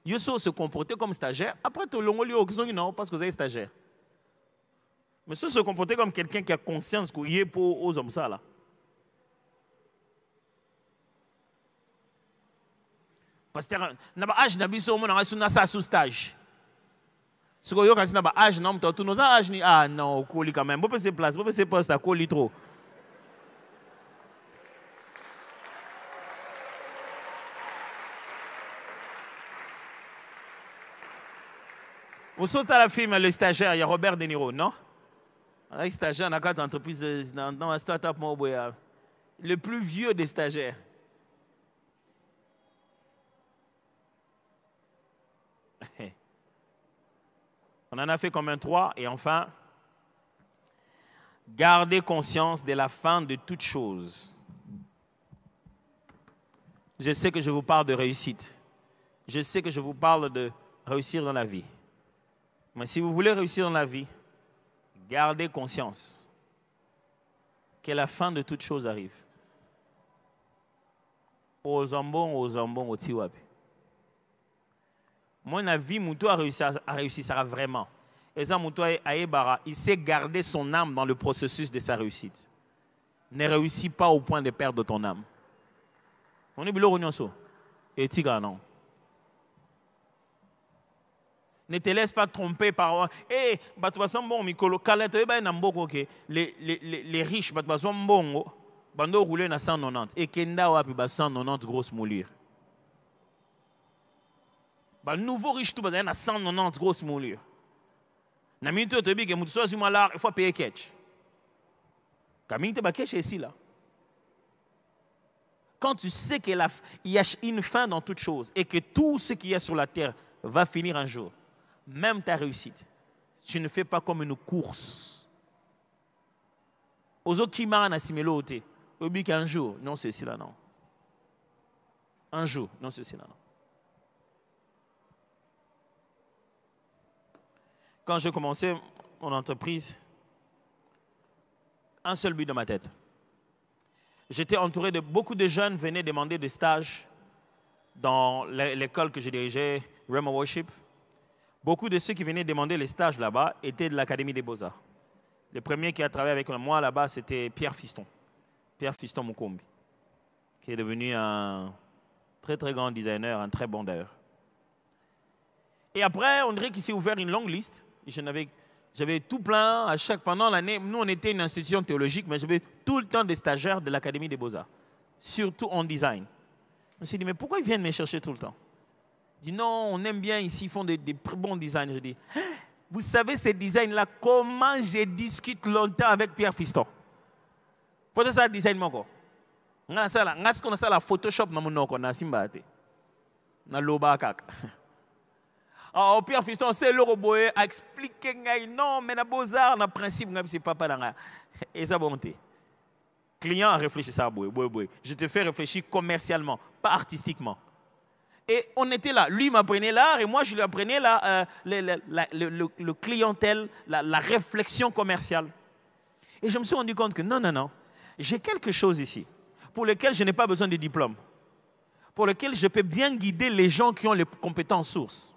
Tu se comporter comme stagiaire, après tu non parce que vous êtes stagiaire. Mais si se comporter comme quelqu'un qui a conscience qu'il est pour aux hommes ça là. Parce que âge n'a biso mon na ça sous stage. Ce que yo kasi na ba âge non tu nous âge ni non coli quand même. Pas se place, pas se poste à coli trop. Vous sautez à la film le stagiaire, il y a Robert De Niro, non? Un stagiaire dans quatre entreprises dans un start-up le plus vieux des stagiaires. On en a fait comme un 3 et enfin, gardez conscience de la fin de toute chose. Je sais que je vous parle de réussite. Je sais que je vous parle de réussir dans la vie. Mais si vous voulez réussir dans la vie, gardez conscience que la fin de toute chose arrive. aux zambons, au tiwapi. Mon avis, Moutou a réussi, ça vraiment. Et ça, Moutou il sait garder son âme dans le processus de sa réussite. Ne réussis pas au point de perdre ton âme. On est bilo et tiga non. Ne te laisse pas tromper par les riches, bando rouler na 190 et kenda wapi ba 190 grosse moulure. Ba nouveau riche tout ba na 190 grosse moulure. Na minute to bi ke mutu so mal, il faut payer cash. Camille te ba cash ici là. Quand tu sais qu'il y a une fin dans toute chose et que tout ce qu'il y a sur la terre va finir un jour, même ta réussite, tu ne fais pas comme une course. Ozo kimara na simelo ote. Obi qu'un jour, non ceci là non. Un jour, non ceci là non. Quand j'ai commencé mon entreprise, un seul but dans ma tête. J'étais entouré de beaucoup de jeunes venaient demander des stages dans l'école que je dirigeais, Rhema Worship. Beaucoup de ceux qui venaient demander les stages là-bas étaient de l'Académie des Beaux-Arts. Le premier qui a travaillé avec moi là-bas, c'était Pierre Fiston. Pierre Fiston Mukombi, qui est devenu un très très grand designer, un très bon d'ailleurs. Et après, on dirait qu'il s'est ouvert une longue liste. J'avais tout plein, pendant l'année, nous on était une institution théologique, mais j'avais tout le temps des stagiaires de l'Académie des Beaux-Arts, surtout en design. Je me suis dit, mais pourquoi ils viennent me chercher tout le temps? Je dis, non, on aime bien ici, ils font des bons designs. Je dis, vous savez ces designs-là, comment je discute longtemps avec Pierre Fiston? Faut ça design moko. Nga ce qu'on a la Photoshop na monoko na simbate. Na loba kaka. Ah Pierre Fiston c'est le robot a expliqué non mais na Beaux-Arts na principe nga c'est papa na. Et ça bonté. Client a réfléchi ça boy. Je te fais réfléchir commercialement, pas artistiquement. Et on était là, lui m'apprenait l'art et moi je lui apprenais le clientèle, la réflexion commerciale. Et je me suis rendu compte que non. J'ai quelque chose ici pour lequel je n'ai pas besoin de diplôme, pour lequel je peux bien guider les gens qui ont les compétences sources.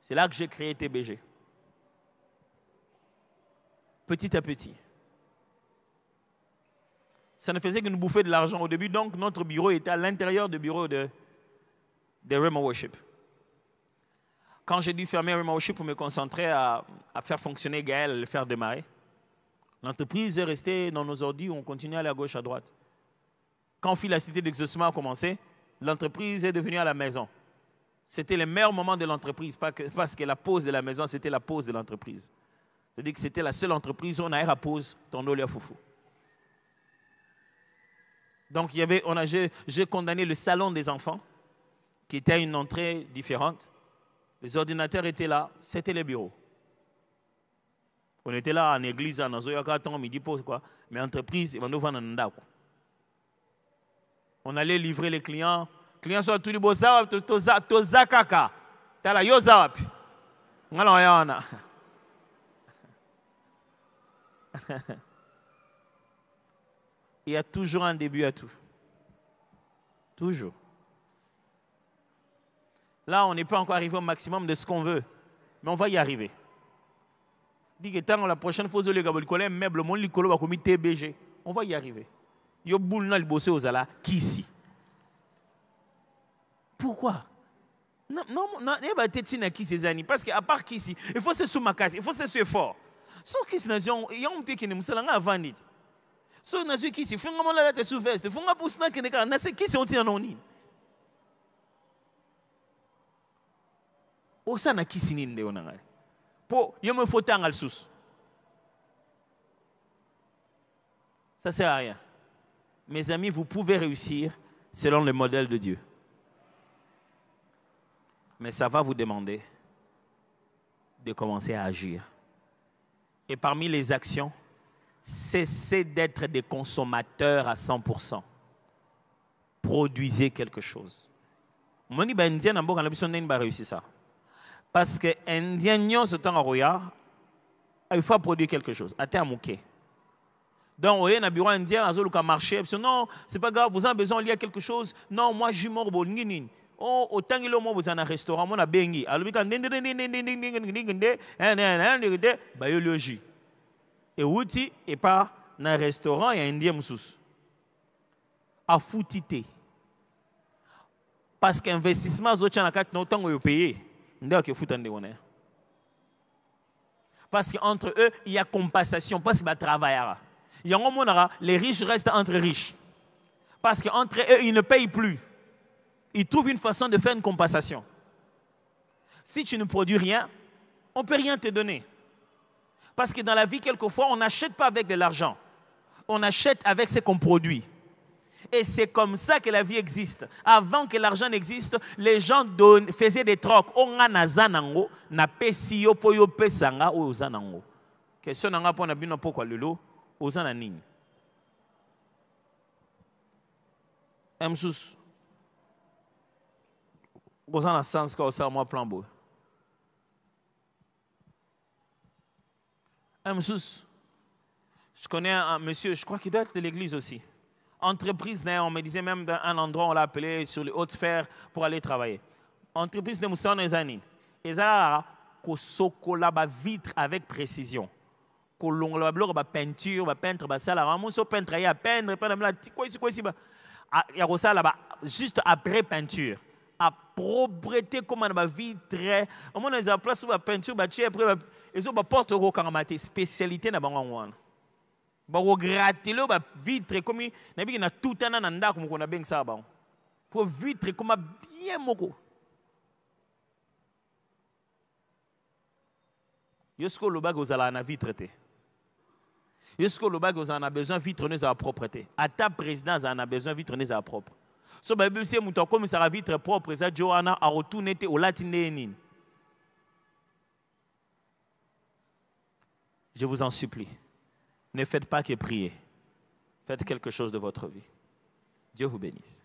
C'est là que j'ai créé TBG. Petit à petit. Ça ne faisait que nous bouffer de l'argent au début, donc notre bureau était à l'intérieur du bureau de Rhema Worship. Quand j'ai dû fermer Rhema Worship pour me concentrer à faire fonctionner Gaël, à le faire démarrer, l'entreprise est restée dans nos ordi où on continuait à aller à gauche, à droite. Quand la cité d'exaucement a commencé, l'entreprise est devenue à la maison. C'était le meilleur moment de l'entreprise, parce que la pause de la maison, c'était la pause de l'entreprise. C'est-à-dire que c'était la seule entreprise où on a à pause, tondo à foufou. Donc, j'ai condamné le salon des enfants, qui était à une entrée différente. Les ordinateurs étaient là, c'était les bureaux. On était là en église, en Zoyaka, midi pour quoi, mais entreprise, on allait livrer les clients. Les clients sont tous les beaux tozakaka. Tala yozawapi. Ngala Il y a toujours un début à tout. Toujours. Là, on n'est pas encore arrivé au maximum de ce qu'on veut, mais on va y arriver. Dit que tant la prochaine fois, on va y arriver. Yo boulna le bosser aux ala qui pourquoi? Non, parce qu'à part Kissi, il faut se soumakasi, il faut se effort. Sauf Kissi nation, il y a un petit qui ne me avant dit. Sauf nation Kissi, faut nga la tête sous veste, faut nga pousse na keneka, na se Kissi on tient anonyme. Osa na Kissi ni nde onanga. Po, yo me faut tangal sous. Ça sert à rien. Mes amis, vous pouvez réussir selon le modèle de Dieu. Mais ça va vous demander de commencer à agir. Et parmi les actions, cessez d'être des consommateurs à 100%. Produisez quelque chose. Moni ba indien n'ambo kana biso neni ba réussir ça. Parce que indien nyon ce temps roya, il faut produire quelque chose. À terme ok. Donc, vous voyez, dans le bureau indien, vous avez marché. Non, c'est pas grave, vous avez besoin de lire quelque chose. Non, moi, je suis mort. Oh, autant que moi, vous avez un restaurant, moi, bengi. Alors, biologie. Et outil, et pas dans un restaurant, il y a un indien sous. À foutité. Parce qu'investissement, vous avez longtemps que vous payez. Parce qu'entre eux, il y a compensation. Parce qu'ils travaillent. Les riches restent entre riches. Parce qu'entre eux, ils ne payent plus. Ils trouvent une façon de faire une compensation. Si tu ne produis rien, on ne peut rien te donner. Parce que dans la vie, quelquefois, on n'achète pas avec de l'argent. On achète avec ce qu'on produit. Et c'est comme ça que la vie existe. Avant que l'argent n'existe, les gens faisaient des trocs. On a nazanango, na pesio poyo pesanga o zanango. Question nanga pona bino pokwa lelo, ozana nini. Msus. Ozana sens ka osa moi plan beau. Msus. Je connais un monsieur, je crois qu'il doit être de l'église aussi. Entreprise, on me disait même d'un endroit, on l'a appelé sur les hautes sphères pour aller travailler. Entreprise de Moussa Nezani. Et ça, kosokola ba vitre avec précision. Kolongola ba peinture, ba peintre, ba ça là, on peintre ya peindre, quoi ici ba. Il y a ça là-bas juste après peinture. À propreté comme ba vitre. Au moins les place ba peinture, ba tiers après ils ont ba porte au kangamate spécialité na bango. Pour gratter le vitre comme il na tout un nanda comme on a bien ça pour vitre comme bien moko yosko le bag aux ala na vitre te yosko le bag aux en a besoin vitre ne sa propreté à ta présidence en a besoin vitre ne sa propre so ba bible c'est muto comme ça vitre propre ça Johanna a retourné au latin. Je vous en supplie. Ne faites pas que prier. Faites quelque chose de votre vie. Dieu vous bénisse.